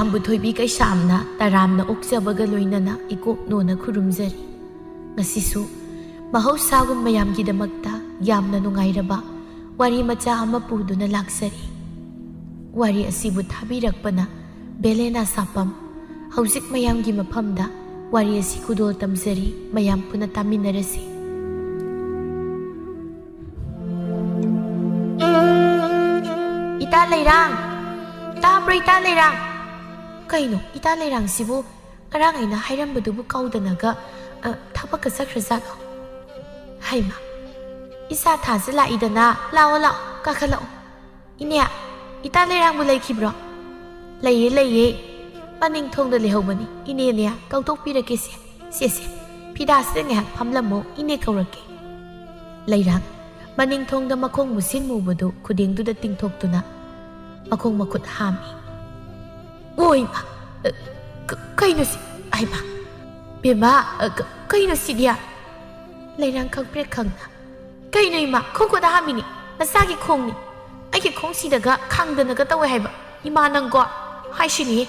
ꯈꯝꯕꯨ ꯊꯣꯏꯕꯤ ꯀꯩꯁꯥꯝꯅ ꯇꯔꯥꯝꯅ ꯑꯣꯛꯆꯕꯒ ꯂꯣꯏꯅꯅ ꯏꯀꯣꯛꯅꯣꯅ ꯈꯨꯔꯨꯝꯖꯔꯤ ꯉꯁꯤꯁꯨ ꯃꯍꯧꯁꯥꯒꯨꯝ ꯃꯌꯥꯝꯒꯤꯗꯃꯛꯇ ꯌꯥꯝꯅ ꯅꯨꯡꯉꯥꯏꯔꯕ ꯋꯥꯔꯤ ꯃꯆꯥ ꯑꯃ ꯄꯨꯗꯨꯅ ꯂꯥꯛꯆꯔꯤ ꯋꯥꯔꯤ ꯑꯁꯤꯕꯨ ꯊꯥꯕꯤꯔꯛꯄꯅ ꯕꯦꯂꯦꯅꯥ ꯁꯥꯄꯝ ꯍꯧꯖꯤꯛ ꯃꯌꯥꯝꯒꯤ ꯃꯐꯝꯗ ꯋꯥꯔꯤ ꯑꯁꯤ ꯈꯨꯗꯣꯜ ꯇꯝꯖꯔꯤ ꯃꯌꯥꯝ ꯄꯨꯟꯅ ꯇꯥꯃꯤꯟꯅꯔꯁꯤ ꯏꯇꯥ ꯂꯩꯔꯥꯡ ꯇꯥꯕ꯭ꯔꯣ ꯏꯇꯥ ꯂꯩꯔꯥꯡ ꯀꯩꯅꯣ ꯏꯇꯥ ꯂꯩꯔꯥꯡꯁꯤꯕꯨ ꯉꯔꯥꯡ ꯑꯩꯅ ꯍꯥꯏꯔꯝꯕꯗꯨꯕꯨ ꯀꯥꯎꯗꯅꯒ ꯊꯕꯛꯀ ꯆꯠꯈ꯭ꯔꯖꯥꯠꯂꯣ ꯍꯩꯃꯥ ꯏꯁꯥ ꯊꯥꯁꯦ ꯂꯥꯛꯏꯗꯅ ꯂꯥꯛꯑꯣ ꯂꯥꯛꯑꯣ ꯀꯥꯈꯠꯂꯛꯑꯣ ꯏꯅꯦ ꯏꯇꯥ ꯂꯩꯔꯥꯡꯕꯨ ꯂꯩꯈꯤꯕ꯭ꯔꯣ ꯂꯩꯌꯦ ꯂꯩꯌꯦ ꯃꯅꯤꯡ ꯊꯣꯡꯗ ꯂꯩꯍꯧꯕꯅꯤ ꯏꯅꯦꯅꯦ ꯀꯧꯊꯣꯛꯄꯤꯔꯛꯀꯦꯁꯦ ꯁꯦꯁꯦ ꯐꯤꯗꯥꯁꯤꯗ ꯉꯥꯏꯍꯥꯛ ꯐꯝꯂꯝꯃꯣ ꯏꯅꯦ ꯀꯧꯔꯛꯀꯦ ꯂꯩꯔꯥꯡ ꯃꯅꯤꯡ ꯊꯣꯡꯗ ꯃꯈꯣꯡ ꯃꯨꯁꯤꯟ ꯃꯨꯕꯗꯨ ꯈꯨꯗꯦꯡꯗꯨꯗ ꯇꯤꯡꯊꯣꯛꯇꯨꯅ ꯃꯈꯣꯡ ꯃꯈꯨꯠ ꯍꯥꯝꯃꯤ ꯑꯣꯏꯃ ꯀꯩꯅꯣ ꯁꯤ ꯑꯩꯃ ꯕꯦꯝꯃ ꯀꯩꯅꯣ ꯁꯤꯗꯤ ꯂꯩꯔꯥꯡ ꯈꯪꯄ꯭ꯔꯦꯛ ꯈꯪꯅ ꯀꯩꯅꯣ ꯏꯃꯥ ꯈꯣꯡ ꯈꯨꯠ ꯍꯥꯝꯃꯤꯅꯤ ꯅꯁꯥꯒꯤ ꯈꯣꯡꯅꯤ ꯑꯩꯒꯤ ꯈꯣꯡꯁꯤꯗꯒ ꯈꯥꯡꯗꯅꯒ ꯇꯧꯋꯦ ꯍꯥꯏꯕ ꯏꯃꯥ ꯅꯪꯀꯣ ꯍꯥꯏꯁꯤꯅꯤ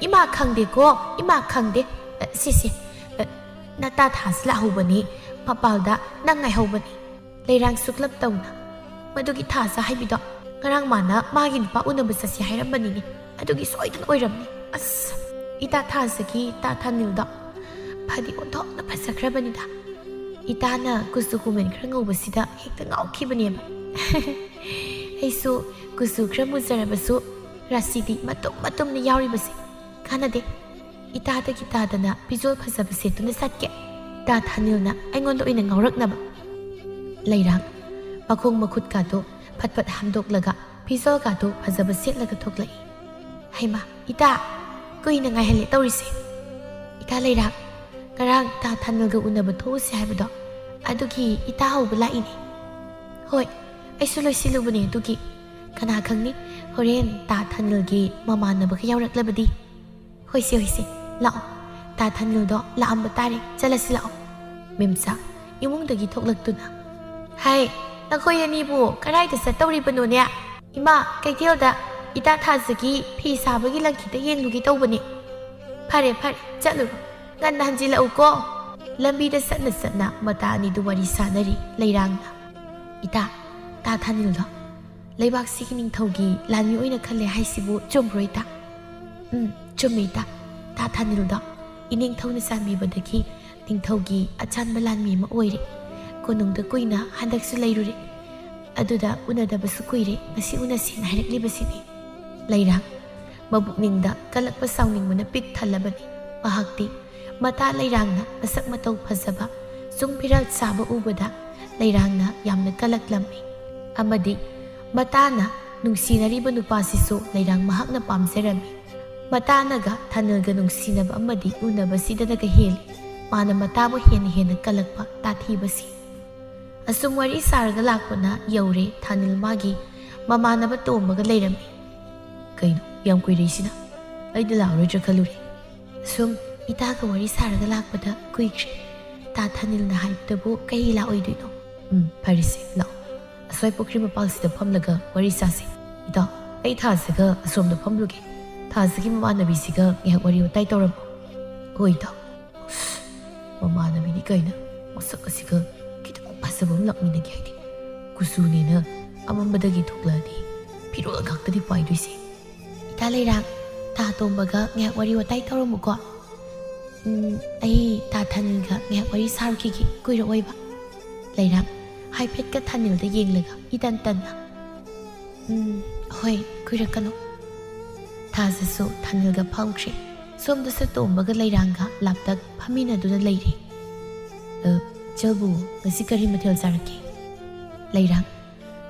이마 강대고 이마 강대 시시 나타 다슬라 호버니 파팔다 낭ngay 호버니 레랑 수클럽 tawna madugi thasa haibido ngarang mana magi nupa unabasa si hairambani adugi soidan oiramni as ita thasaki ta thanildo phadi onthok na phasakrabani da ita na kusu kumen khra ngobasida hekta ngaukhibani ba aisu kusu khra muzarabasu rasidi matum matum ni yauri basi kanade ita da kita dana bizol phasabase tuna satke ta thanilna aingon loina ngauraknaba leirang makhong makhut ka to phat phat hamdok laga bizol ka to phasaba setlaga thoklai haima ita koina ngai hale tawrise ita leirang karang ta thanilga unaba thosi haibado adugi ita hauba laini hoi aisu loisilubani adugi kana khangni horen ta thanilgi mamanaba ka yauraklabadi hoise hoise lao ta thanildo laamba tare chalasi lao mimsa imungdagi thoklaktuna hai nakhoi ani bu karai da satawri banu ne ima kaithel ita thazagi phi sabagi langki da yenglugi tawbani phare phare chalu ngan hanji lau ko lambi da satna satna mata ani du wari sanari leirangna ita ta thanildo leibak sikining thogi lami oina khale haisibu chomroita chumita ta thanildo ining thawna sami badaki tingthawgi achan balanmi ma oire konungda kuina handaksu leirure aduda unadabasu kuire ngasi unasin hairakli basini leirang mabukningda kalakpa sawningmuna pik thalabani mahakti mata leirangna masak matau phazaba sungpiral saba ubada leirangna yamna kalaklammi amadi matana nungsinariba nupasisu leirang mahakna pamserami matanaga thanilga nungsinaba amadi unabasidanaga heli mana matabu hena kalakpa tathibasi asum wari sarga lakpana yaure thanil magi mamanaba tombaga leirami kaino yam kuireisina aida laurojra khalure sum itaga wari sarga lakpada kuikre ta thanilna haibtabu kai la oiduino parise lao aswai pokri mapalsida phamlaga wari sase ida ai thasaga asomda phamluge thasagi mamanabisiga ngak wari utai torabo hoida mamanabini kaina masak asiga kita pasabam lakmina gi haidi kusuni na amambadagi thokladi pirol gaktadi paiduise ita leirang ta tombaga ngak wari utai toromuko ai ta thanilga ngak wari sarki gi kuira oiba leirang haipet ka thanilda yenglaga idan tanna hoi kuirakano thasasu thanilga phamkre somda sa tombaga leiranga laptak phamina duna leire jalbu ngasi kari mathel sarake leirang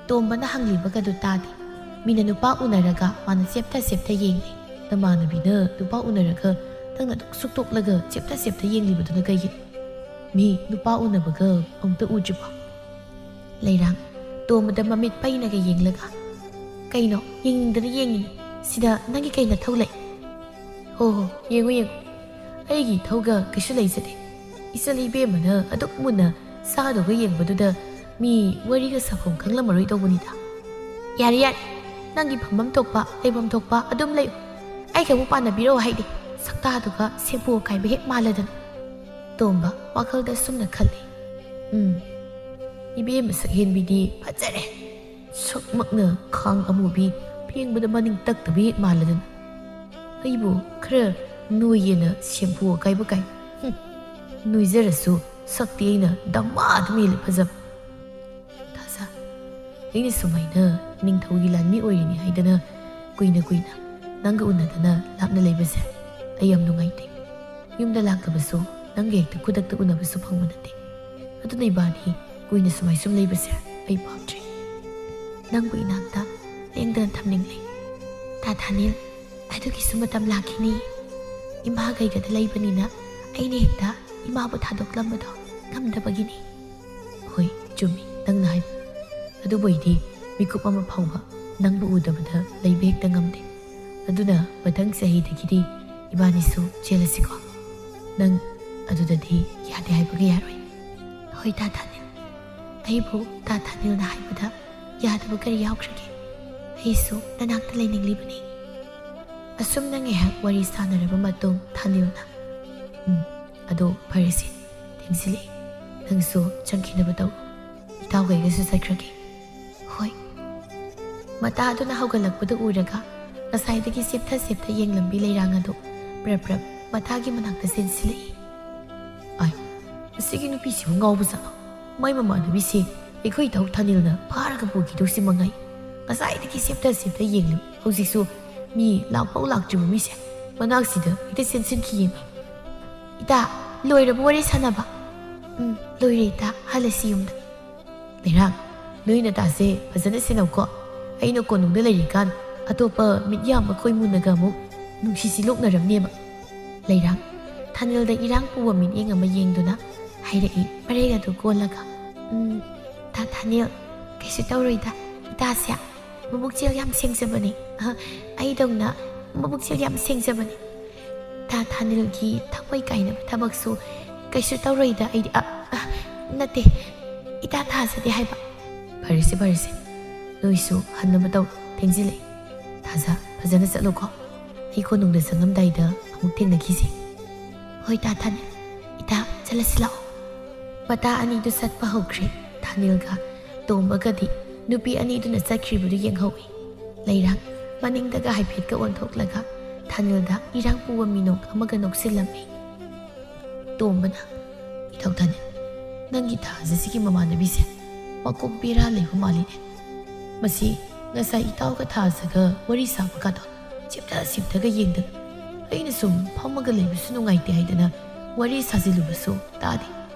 tombana hanglibaga du tadi mina nupa unaraga mana septa yengle tamana bina nupa unaraga tangna suktok laga septa yengli baduna kai mi nupa unabaga amta ujiba leirang tomada mamit painaga yenglaga kaino yengdana yengi sida nangi kaina thaulai ho yengu aigi thauga kisu leizade isali be mana aduk muna sadoga yengbaduda mi wariga sakhom khanglamaroi tawbunida yari ꯅꯪꯒꯤ ꯐꯝꯐꯝ ꯊꯣꯛꯄ ꯂꯩꯐꯝ ꯊꯣꯛꯄ ꯑꯗꯨꯝ ꯂꯩꯌꯨ ꯑꯩ ꯈꯛꯕꯨ ꯄꯥꯟꯅꯕꯤꯔꯣ ꯍꯥꯏꯗꯤ ꯁꯛꯇꯥꯗꯨꯒ shampoo ꯑꯀꯥꯏꯕ ꯍꯦꯛ ꯃꯥꯜꯂꯗꯅ ꯇꯣꯝꯕ ꯋꯥꯈꯜꯗ ꯁꯨꯝꯅ ꯈꯜꯂꯤ ꯏꯕꯦꯝ ꯃꯁꯛ ꯍꯦꯟꯕꯤꯗꯤ ꯐꯖꯔꯦ ꯁꯛꯃꯛꯅ ꯈꯥꯡ ꯑꯃꯨꯕꯤ ꯐꯦꯡꯕꯗ ꯃꯅꯤꯡ ꯇꯛꯇꯕ ꯍꯦꯛ ꯃꯥꯜꯂꯗꯅ ꯑꯩꯕꯨ ꯈꯔ ꯅꯣꯏꯌꯦꯅ ꯁꯦꯝꯄꯨ ꯑꯀꯥꯏꯕ ꯀꯥꯏ ꯅꯣꯏꯖꯔꯁꯨ ꯁꯛꯇꯤ ꯑꯩꯅ ꯗꯃꯥ ꯑꯗꯨꯝ ꯍꯦꯜꯂꯦ ꯐꯖꯕ ꯊꯥꯖ ꯑꯩꯅ ꯁꯨꯃꯥꯏꯅ ꯅꯤꯡꯊꯧꯒꯤ ꯂꯥꯟꯃꯤ ꯑꯣꯏꯔꯤꯅꯤ ꯍꯥꯏꯗꯅ ꯀꯨꯏꯅ ꯅꯪꯒ ꯎꯅꯗꯅ ꯂꯥꯞꯅ ꯂꯩꯕꯁꯦ ꯑꯩ ꯌꯥꯝ ꯅꯨꯡꯉꯥꯏꯇꯦ ꯌꯨꯝꯗ ꯂꯥꯛꯇꯕꯁꯨ ꯅꯪꯒ ꯍꯦꯛꯇ ꯈꯨꯗꯛꯇ ꯎꯅꯕꯁꯨ ꯐꯪꯕ ꯅꯠꯇꯦ ꯑꯗꯨꯅ ꯏꯕꯥꯅꯤ ꯀꯨꯏꯅ ꯁꯨꯃꯥꯏ ꯁꯨꯝ ꯂꯩꯕꯁꯦ ꯑꯩ ꯄꯥꯝꯗ꯭ꯔꯦ ꯅꯪꯕꯨ ꯏꯅꯥꯛꯇ ꯂꯦꯡꯗꯅ ꯊꯝꯅꯤꯡꯂꯦ ꯇꯥ ꯊꯥꯅꯤꯜ ꯑꯗꯨꯒꯤꯁꯨ ꯃꯇꯝ ꯂꯥꯛꯈꯤꯅꯤ ꯏꯃꯥ ꯀꯩꯒꯗ ꯂꯩꯕꯅꯤꯅ ꯑꯩꯅ ꯍꯦꯛꯇ ꯏꯃꯥꯕꯨ ꯊꯥꯗꯣꯛꯂꯝꯕꯗꯣ ꯉꯝꯗꯕꯒꯤꯅꯤ ꯍꯣꯏ ꯆꯨꯝꯃꯤ ꯅꯪꯅ ꯍꯥꯏꯕ ꯑꯗꯨꯕꯨ ꯑꯩꯗꯤ ꯃꯤꯀꯨꯞ ꯑꯃ ꯐꯥꯎꯕ ꯅꯪꯕꯨ ꯎꯗꯕꯗ ꯂꯩꯕ ꯍꯦꯛꯇ ꯉꯝꯗꯦ ꯑꯗꯨꯅ ꯃꯊꯪ ꯆꯍꯤꯗꯒꯤꯗꯤ ꯏꯕꯥꯅꯤꯁꯨ ꯆꯦꯜꯂꯁꯤꯀꯣ ꯅꯪ ꯑꯗꯨꯗꯗꯤ ꯌꯥꯗꯦ ꯍꯥꯏꯕꯒ ꯌꯥꯔꯣꯏ ꯍꯣꯏ ꯇꯥ ꯊꯥꯅꯤꯜ ꯑꯩꯕꯨ ꯇꯥ ꯊꯥꯅꯤꯜꯅ ꯍꯥꯏꯕꯗ ꯌꯥꯗꯕ ꯀꯔꯤ ꯌꯥꯎꯈ꯭ꯔꯒꯦ ꯑꯩꯁꯨ ꯅꯅꯥꯛꯇ ꯂꯩꯅꯤꯡꯂꯤꯕꯅꯤ ꯑꯁꯨꯝꯅ ꯉꯥꯏꯍꯥꯛ ꯋꯥꯔꯤ ꯁꯥꯟꯅꯔꯕ ꯃꯇꯨꯡ ꯊꯥꯅꯤꯜꯅ ꯑꯗꯣ ꯐꯔꯦꯁꯦ ꯊꯦꯡꯖꯤꯜꯂꯛꯏ ꯅꯪꯁꯨ ꯆꯪꯈꯤꯅꯕ ꯇꯧ ꯏꯇꯥꯎꯒꯩꯒꯁꯨ ꯆꯠꯈ꯭ꯔꯒꯦ ꯍꯣꯏ ꯃꯇꯥ ꯑꯗꯨꯅ ꯍꯧꯒꯠꯂꯛꯄꯗ ꯎꯔꯒ ꯉꯁꯥꯏꯗꯒꯤ ꯆꯦꯞꯊ ꯌꯦꯡꯂꯝꯕꯤ ꯂꯩꯔꯥꯡ ꯑꯗꯨ ꯄ꯭ꯔꯞ ꯃꯊꯥꯒꯤ ꯃꯅꯥꯛꯇ ꯆꯦꯟꯁꯤꯜꯂꯛꯏ ꯑꯥꯏ ꯃꯁꯤꯒꯤ ꯅꯨꯄꯤꯁꯤꯕꯨ ꯉꯥꯎꯕꯖꯥꯠꯂꯣ ꯃꯥꯏ ꯃꯃꯥꯟꯅꯕꯤꯁꯦ ꯑꯩꯈꯣꯏ ꯏꯇꯥꯎ ꯊꯥꯅꯤꯜꯅ ꯐꯥꯔꯒ ꯄꯨꯈꯤꯗꯧꯁꯤ ꯃꯉꯥꯏ ꯉꯁꯥꯏꯗꯒꯤ ꯆꯦꯞꯊ ꯌꯦꯡꯂꯝꯃꯤ ꯍꯧꯖꯤꯛꯁꯨ ꯃꯤ ꯂꯥꯛꯐꯥꯎ ꯂꯥꯛꯇ꯭ꯔꯤꯕ ꯃꯤꯁꯦ ꯃꯅꯥꯛꯁꯤꯗ ꯍꯦꯛꯇ ꯆꯦꯟꯁꯤꯟꯈꯤꯌꯦꯃꯤ ꯏꯇꯥ ꯂꯣꯏꯔꯕ ꯋꯥꯔꯤ ꯁꯥꯟꯅꯕ ꯂꯣꯏꯔꯦ ꯏꯇꯥ ꯍꯜꯂꯁꯤ ꯌꯨꯝꯗ ꯂꯩꯔꯥꯡ ꯅꯣꯏ ꯅꯇꯥꯁꯦ ꯐꯖꯅ ꯁꯦꯟꯅꯧꯀꯣ ꯑꯩꯅ ꯀꯣꯅꯨꯡꯗ ꯂꯩꯔꯤꯀꯥꯟ ꯑꯇꯣꯞꯄ ꯃꯤꯠꯌꯥꯝꯕ ꯈꯣꯏꯃꯨꯟꯅꯒ ꯑꯃꯨꯛ ꯅꯨꯡꯁꯤ ꯂꯣꯛꯅꯔꯝꯅꯦꯕ ꯂꯩꯔꯥꯡ ꯊꯥꯅꯤꯜꯗ ꯏꯔꯥꯡ ꯄꯨꯕ ꯃꯤꯠꯌꯦꯡ ꯑꯃ ꯌꯦꯡꯗꯨꯅ ꯍꯥꯏꯔꯛꯏ ꯃꯔꯩ ꯑꯗꯨ ꯀꯣꯜꯂꯒ ꯇꯥ ꯊꯥꯅꯤꯜ ꯀꯩꯁꯨ ꯇꯧꯔꯣꯏꯗ ꯏꯇꯥꯁꯦ ꯃꯕꯨꯛꯆꯦꯜ ꯌꯥꯝ ꯁꯦꯡꯖꯕꯅꯤ ꯑꯩꯗꯧꯅ ꯃꯕꯨꯛꯆꯦꯜ ꯌꯥꯝ ꯁꯦꯡꯖꯕꯅꯤ ꯇꯥ ꯊꯥꯅꯤꯜꯒꯤ ꯊꯃꯣꯏ ꯀꯥꯏꯅꯕ ꯊꯕꯛꯁꯨ ꯀꯩꯁꯨ ꯇꯧꯔꯣꯏꯗ ꯑꯩꯗꯤ ꯅꯠꯇꯦ ꯏꯇꯥ ꯊꯥꯖꯗꯦ ꯍꯥꯏꯕ ꯐꯔꯦꯁꯦ ꯅꯣꯏꯁꯨ ꯍꯟꯅꯕ ꯇꯧ ꯊꯦꯡꯖꯤꯜꯂꯛꯏ ꯊꯥꯖ ꯐꯖꯅ ꯆꯠꯂꯨꯀꯣ ꯑꯩ ꯀꯣꯅꯨꯡꯗ ꯆꯪꯉꯝꯗꯥꯏꯗ ꯑꯃꯨꯛ ꯊꯦꯡꯅꯈꯤꯁꯤ ꯍꯣꯏ ꯇꯥ ꯊꯥꯅꯤꯜ ꯏꯇꯥ ꯆꯠꯂꯁꯤ ꯂꯥꯛꯑꯣ ꯃꯇꯥ ꯑꯅꯤꯗꯨ ꯆꯠꯄ ꯍꯧꯈ꯭ꯔꯦ ꯊꯥꯅꯤꯜꯒ ꯇꯣꯝꯕꯒꯗꯤ ꯅꯨꯄꯤ ꯑꯅꯤꯗꯨꯅ ꯆꯠꯈ꯭ꯔꯤꯕꯗꯨ ꯌꯦꯡꯍꯧꯏ ꯂꯩꯔꯥꯡ ꯃꯅꯤꯡꯗꯒ ꯍꯥꯏꯐꯦꯠꯀ ꯑꯣꯟꯊꯣꯛꯂꯒ ꯊꯥꯅꯤꯜꯗ ꯏꯔꯥꯡ ꯄꯨꯕ ꯃꯤꯅꯣꯛ ꯑꯃꯒ ꯅꯣꯛꯁꯤꯜꯂꯝꯃꯤ ꯇꯣꯝꯕꯅ ꯏꯊꯧ ꯊꯥꯅꯤꯜ ꯅꯪꯒꯤ ꯊꯥꯖꯁꯤꯒꯤ ꯃꯃꯥꯟꯅꯕꯤꯁꯦ ꯃꯀꯣꯛ ꯕꯦꯔꯥ ꯂꯩꯕ ꯃꯥꯜꯂꯤꯅꯦ ꯃꯁꯤ ꯉꯁꯥꯏ ꯏꯇꯥꯎꯒ ꯊꯥꯖꯒ ꯋꯥꯔꯤ ꯁꯥꯕꯒꯗꯣ ꯆꯦꯞꯊ ꯌꯦꯡꯗꯅ ꯑꯩꯅ ꯁꯨꯝ ꯐꯝꯃꯒ ꯂꯩꯕꯁꯨ ꯅꯨꯡꯉꯥꯏꯇꯦ ꯍꯥꯏꯗꯅ ꯋꯥꯔꯤ ꯁꯥꯖꯤꯜꯂꯨꯕꯁꯨ ꯇꯥꯗꯦ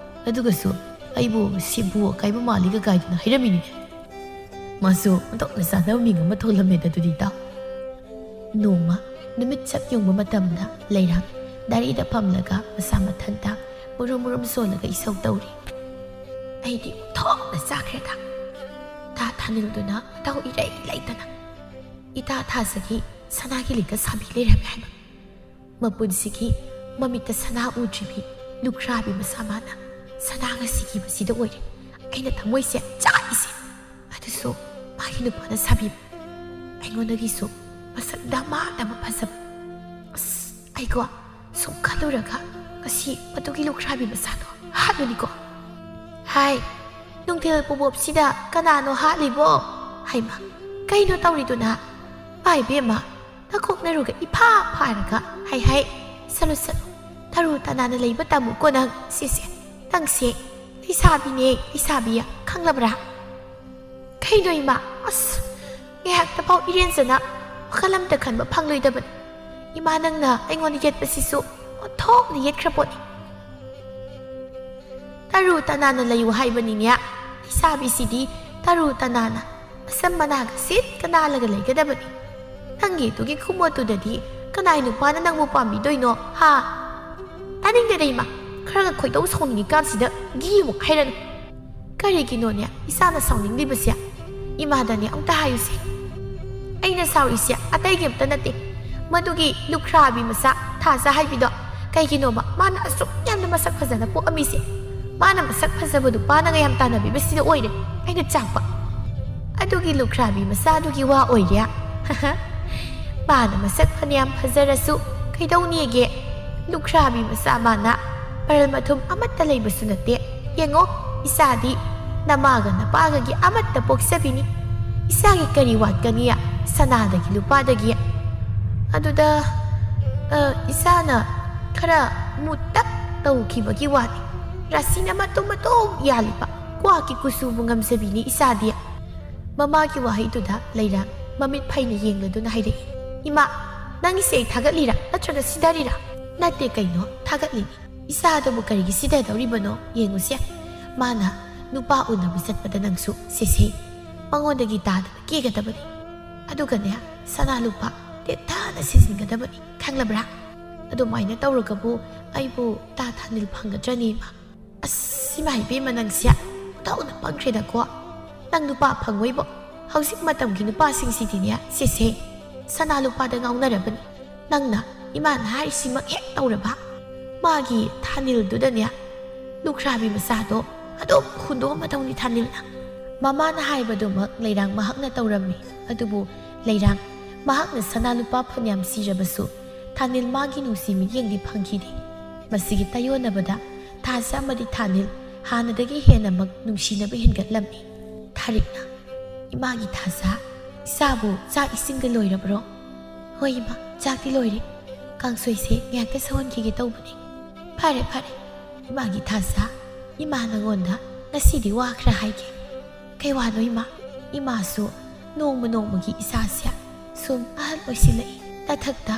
ꯑꯗꯨꯒꯁꯨ ꯑꯩꯕꯨ ꯁꯦꯝꯄꯨ ꯑꯀꯥꯏꯕ ꯃꯥꯜꯂꯤꯒ ꯀꯥꯏꯗꯅ ꯍꯥꯏꯔꯝꯃꯤꯅꯤꯅꯦ ꯃꯥꯁꯨ ꯑꯣꯟꯊꯣꯛꯅ ꯆꯥꯅꯕ ꯃꯤꯡ ꯑꯃ ꯊꯣꯛꯂꯝꯃꯦꯗ ꯑꯗꯨꯗꯤ ꯏꯇꯥꯎ ꯅꯣꯡꯃ ꯅꯨꯃꯤꯠ ꯆꯞ ꯌꯨꯡꯕ ꯃꯇꯝꯗ ꯂꯩꯔꯥꯡ ꯗꯥꯏꯔꯤꯗ ꯐꯝꯂꯒ ꯃꯁꯥ ꯃꯊꯟꯇ ꯃꯨꯔꯨꯝ ꯁꯣꯜꯂꯒ ꯏꯁꯧ ꯇꯧꯔꯤ ꯑꯩꯗꯤ ꯊꯣꯛꯅ ꯆꯥꯈ꯭ꯔꯦꯗ ꯇꯥ ꯊꯥꯅꯤꯜꯗꯨꯅ ꯃꯇꯥꯎ ꯏꯔꯩ ꯂꯩꯇꯅ ꯏꯇꯥ ꯊꯥꯖꯒꯤ ꯁꯅꯥꯒꯤ ꯂꯤꯛꯀ ꯁꯥꯕꯤ ꯂꯩꯔꯝꯃꯦ ꯍꯥꯏꯕ ꯃꯄꯨꯟꯁꯤꯒꯤ ꯃꯃꯤꯠꯇ ꯁꯅꯥ ꯎꯗ꯭ꯔꯤꯕꯤ ꯂꯨꯈ꯭ꯔꯥꯕꯤ ꯃꯁꯥ ꯃꯥꯅ ꯁꯅꯥꯒ ꯁꯤꯈꯤꯕꯁꯤꯗ ꯑꯣꯏꯔꯦ ꯑꯩꯅ ꯊꯃꯣꯏꯁꯦ ꯆꯥꯛꯏꯁꯦ ꯑꯗꯨꯁꯨ ꯃꯥꯒꯤ ꯅꯨꯄꯥꯅ ꯁꯥꯕꯤꯕ ꯑꯩꯉꯣꯟꯗꯒꯤꯁꯨ ꯃꯁꯛ ꯗꯃꯥꯗꯃ ꯐꯖꯕ ꯑꯩꯀꯣ ꯁꯨꯝ ꯈꯜꯂꯨꯔꯒ ꯉꯁꯤ ꯃꯗꯨꯒꯤ ꯂꯨꯈ꯭ꯔꯥꯕꯤ ꯃꯆꯥꯗꯣ ꯍꯥꯠꯂꯨꯅꯤꯀꯣ ꯍꯥꯏ ꯅꯨꯡꯊꯤꯜ ꯄꯨꯕꯣꯞꯁꯤꯗ ꯀꯅꯥꯅꯣ ꯍꯥꯠꯂꯤꯕꯣ ꯍꯩꯃ ꯀꯩꯅꯣ ꯇꯧꯔꯤꯗꯨꯅ ꯏꯕꯦꯝꯃ ꯅꯀꯣꯛꯅꯔꯨꯒ ꯏꯐꯥ ꯐꯥꯔꯒ ꯍꯥꯏ ꯆꯠꯂꯨ ꯇꯔꯨ ꯇꯅꯥꯟꯅ ꯂꯩꯕ ꯇꯝꯃꯨꯀꯣ ꯅꯪ ꯁꯤꯁꯦ ꯅꯪꯁꯦ ꯂꯩꯁꯥꯕꯤꯅꯦ ꯂꯩꯁꯥꯕꯤꯌꯥ ꯈꯪꯂꯕ꯭ꯔꯥ ꯀꯩꯅꯣ ꯏꯃꯥ ꯉꯥꯏꯍꯥꯛꯇꯐꯥꯎ ꯏꯔꯦꯟꯖꯅ ꯋꯥꯈꯜ ꯑꯝꯇ ꯈꯟꯕ ꯐꯪꯂꯣꯏꯗꯕꯅꯤ ꯏꯃꯥ ꯅꯪꯅ ꯑꯩꯉꯣꯟꯗ ꯌꯦꯠꯄꯁꯤꯁꯨ ꯑꯣꯟꯊꯣꯛꯅ ꯌꯦꯠꯈ꯭ꯔꯄꯣꯠꯅꯤ ꯇꯔꯨ ꯇꯅꯥꯟꯅ ꯂꯩꯌꯨ ꯍꯥꯏꯕꯅꯤꯅꯦ ꯂꯩꯁꯥꯕꯤꯁꯤꯗꯤ ꯇꯔꯨ ꯇꯅꯥꯟꯅ ꯃꯁꯝ ꯃꯅꯥꯒ ꯁꯤꯠꯀ ꯅꯥꯜꯂꯒ ꯂꯩꯒꯗꯕꯅꯤ ꯅꯪꯒꯤ ꯑꯗꯨꯒꯤ ꯈꯨꯃꯣꯠꯇꯨꯗꯗꯤ ꯀꯅꯥꯏ ꯅꯨꯄꯥꯅ ꯅꯪꯕꯨ ꯄꯥꯝꯕꯤꯗꯣꯏꯅꯣ ꯍꯥ ꯇꯥꯅꯤꯡꯗꯦꯗ ꯏꯃꯥ ꯈꯔꯒ ꯈꯣꯏꯗꯧ ꯁꯥꯎꯅꯤꯡꯉꯤꯀꯥꯟꯁꯤꯗ ꯘꯤꯃꯨꯛ ꯍꯩꯔꯅꯨ ꯀꯔꯤꯒꯤꯅꯣꯅꯦ ꯏꯁꯥꯅ ꯁꯥꯎꯅꯤꯡꯂꯤꯕꯁꯦ ꯏꯃꯥꯗꯅꯦ ꯑꯝꯇ ꯍꯥꯏꯌꯨꯁꯦ ꯑꯩꯅ ꯁꯥꯎꯔꯤꯁꯦ ꯑꯇꯩꯒꯤ ꯑꯝꯇ ꯅꯠꯇꯦ ꯃꯗꯨꯒꯤ ꯂꯨꯈ꯭ꯔꯥꯕꯤ ꯃꯆꯥ ꯊꯥꯖ ꯍꯥꯏꯕꯤꯗꯣ ꯀꯩꯒꯤꯅꯣꯕ ꯃꯥꯅ ꯑꯁꯨꯛ ꯌꯥꯝꯅ ꯃꯁꯛ ꯐꯖꯅ ꯄꯣꯛꯑꯝꯃꯤꯁꯦ ꯃꯥꯅ ꯃꯁꯛ ꯐꯖꯕ ꯅꯨꯄꯥꯅꯒ ꯌꯥꯝ ꯇꯥꯟꯅꯕꯤꯕꯁꯤꯗ ꯑꯣꯏꯔꯦ ꯑꯩꯅ ꯆꯥꯛꯄ ꯑꯗꯨꯒꯤ ꯂꯨꯈ꯭ꯔꯥꯕꯤ ꯃꯆꯥꯗꯨꯒꯤ ꯋꯥ ꯑꯣꯏꯔꯦ ꯃꯥꯅ ꯃꯁꯛ ꯐꯅꯌꯥꯝ ꯐꯖꯔꯁꯨ ꯀꯩꯗꯧꯅꯤꯒꯦ ꯂꯨꯈ꯭ꯔꯥꯕꯤ ꯃꯆꯥ ꯃꯥꯅ ꯃꯔꯜ ꯃꯊꯨꯝ ꯑꯃꯠꯇ ꯂꯩꯕꯁꯨ ꯅꯠꯇꯦ ꯌꯦꯡꯉꯣ ꯏꯆꯥꯗꯤ ꯅꯃꯥꯒ ꯅꯄꯥꯒꯒꯤ ꯑꯃꯠꯇ ꯄꯣꯛꯆꯕꯤꯅꯤ ꯏꯆꯥꯒꯤ ꯀꯔꯤ ꯋꯥꯠꯀꯅꯤ ꯁꯅꯥꯗꯒꯤ ꯂꯨꯄꯥꯗꯒꯤ ꯑꯗꯨꯗ ꯏꯆꯥꯅ ꯈꯔ ꯃꯨꯇꯛ ꯇꯧꯈꯤꯕꯒꯤ ꯋꯥꯅꯤ ꯔꯥꯁꯤꯅ ꯃꯇꯨꯝ ꯌꯥꯜꯂꯤꯕ ꯀ꯭ꯋꯥꯛꯀꯤ ꯀꯨꯆꯨꯕꯨ ꯉꯝꯖꯕꯤꯅꯤ ꯏꯆꯥꯗꯤ ꯃꯃꯥꯒꯤ ꯋꯥꯍꯩꯗꯨꯗ ꯂꯩꯔꯥꯡ ꯃꯃꯤꯠ ꯐꯩꯅ ꯌꯦꯡꯂꯗꯨꯅ ꯍꯥꯏꯔꯛꯏ ꯏꯃꯥ ꯅꯪꯒꯤꯁꯦ ꯑꯩ ꯊꯥꯒꯠꯂꯤꯔꯥ ꯅꯠꯇ꯭ꯔꯒ ꯁꯤꯗꯔꯤꯔꯥ ꯅꯠꯇꯦ ꯀꯩꯅꯣ ꯊꯥꯒꯠꯂꯤꯅꯤ ꯏꯆꯥꯗꯨꯕꯨ ꯀꯔꯤꯒꯤ ꯁꯤꯗꯗꯧꯔꯤꯕꯅꯣ ꯌꯦꯡꯉꯨꯁꯦ ꯃꯥꯅ ꯅꯨꯄꯥ ꯎꯅꯕ ꯆꯠꯄꯗ ꯅꯪꯁꯨ ꯁꯦꯁꯦ ꯃꯉꯣꯟꯗꯒꯤ ꯇꯥꯗꯕ ꯀꯦꯒꯗꯕꯅꯤ ꯑꯗꯨꯒꯅꯦ ꯁꯅꯥ ꯂꯨꯄꯥ ꯇꯦꯊꯥꯅ ꯁꯤꯖꯤꯟꯒꯗꯕꯅꯤ ꯈꯪꯂꯕ꯭ꯔꯥ ꯑꯗꯨꯃꯥꯏꯅ ꯇꯧꯔꯒꯕꯨ ꯑꯩꯕꯨ ꯇꯥ ꯊꯥꯅꯤꯜ ꯐꯪꯒꯗ꯭ꯔꯅꯤ ꯏꯃꯥ ꯑꯁ ꯏꯃꯥ ꯏꯕꯦꯝꯃ ꯅꯪꯁꯦ ꯇꯧꯅ ꯄꯪꯈ꯭ꯔꯦꯗꯀꯣ ꯅꯪ ꯅꯨꯄꯥ ꯐꯪꯉꯣꯏꯕꯣ ꯍꯧꯖꯤꯛ ꯃꯇꯝꯒꯤ ꯅꯨꯄꯥꯁꯤꯡꯁꯤꯗꯤꯅꯦ ꯁꯦꯁꯦ ꯁꯅꯥ ꯂꯨꯄꯥꯗ ꯉꯥꯎꯅꯔꯕꯅꯤ ꯅꯪꯅ ꯏꯃꯥꯅ ꯍꯥꯏꯔꯤꯁꯤꯃꯛ ꯍꯦꯛ ꯇꯧꯔꯕ ꯃꯥꯒꯤ ꯊꯥꯅꯤꯜꯗꯨꯗꯅꯦ ꯂꯨꯈ꯭ꯔꯥꯕꯤ ꯃꯆꯥꯗꯣ ꯑꯗꯨꯝ ꯍꯨꯟꯗꯣꯛꯑꯝꯃꯗꯧꯅꯤ ꯊꯥꯅꯤꯜꯅ ꯃꯃꯥꯅ ꯍꯥꯏꯕꯗꯨꯃꯛ ꯂꯩꯔꯥꯡ ꯃꯍꯥꯛꯅ ꯇꯧꯔꯝꯃꯤ ꯑꯗꯨꯕꯨ ꯂꯩꯔꯥꯡ ꯃꯍꯥꯛꯅ ꯁꯅꯥ ꯂꯨꯄꯥ ꯐꯅꯌꯥꯝ ꯁꯤꯔꯕꯁꯨ ꯊꯥꯅꯤꯜ ꯃꯥꯒꯤ ꯅꯨꯡꯁꯤ ꯃꯤꯠꯌꯦꯡꯗꯤ ꯐꯪꯈꯤꯗꯦ ꯃꯁꯤꯒꯤ ꯇꯥꯌꯣꯟꯅꯕꯗ ꯊꯥꯖ ꯑꯃꯗꯤ ꯊꯥꯅꯤꯜ ꯍꯥꯟꯅꯗꯒꯤ ꯍꯦꯟꯅꯃꯛ ꯅꯨꯡꯁꯤꯅꯕ ꯍꯦꯟꯒꯠꯂꯝꯃꯤ ꯊꯥꯔꯤꯛꯅ ꯏꯃꯥꯒꯤ ꯊꯥꯖ ꯏꯆꯥꯕꯨ ꯆꯥꯛ ꯏꯁꯤꯡꯒ ꯂꯣꯏꯔꯕ꯭ꯔꯣ ꯍꯣꯏ ꯏꯃꯥ ꯆꯥꯛꯇꯤ ꯂꯣꯏꯔꯦ ꯀꯥꯡꯁꯣꯏꯁꯦ ꯉꯥꯛꯇ ꯁꯧꯍꯟꯈꯤꯒꯦ ꯇꯧꯕꯅꯤ ꯐꯔꯦ ꯏꯃꯥꯒꯤ ꯊꯥꯖ ꯏꯃꯥ ꯅꯉꯣꯟꯗ ꯉꯁꯤꯗꯤ ꯋꯥ ꯈꯔ ꯍꯥꯏꯒꯦ ꯀꯩ ꯋꯥꯅꯣ ꯏꯃꯥꯁꯨ ꯅꯣꯡꯃ ꯅꯣꯡꯃꯒꯤ ꯏꯆꯥꯁꯦ ꯁꯨꯝ ꯑꯍꯜ ꯑꯣꯏꯁꯤꯜꯂꯛꯏ ꯅꯊꯛꯇ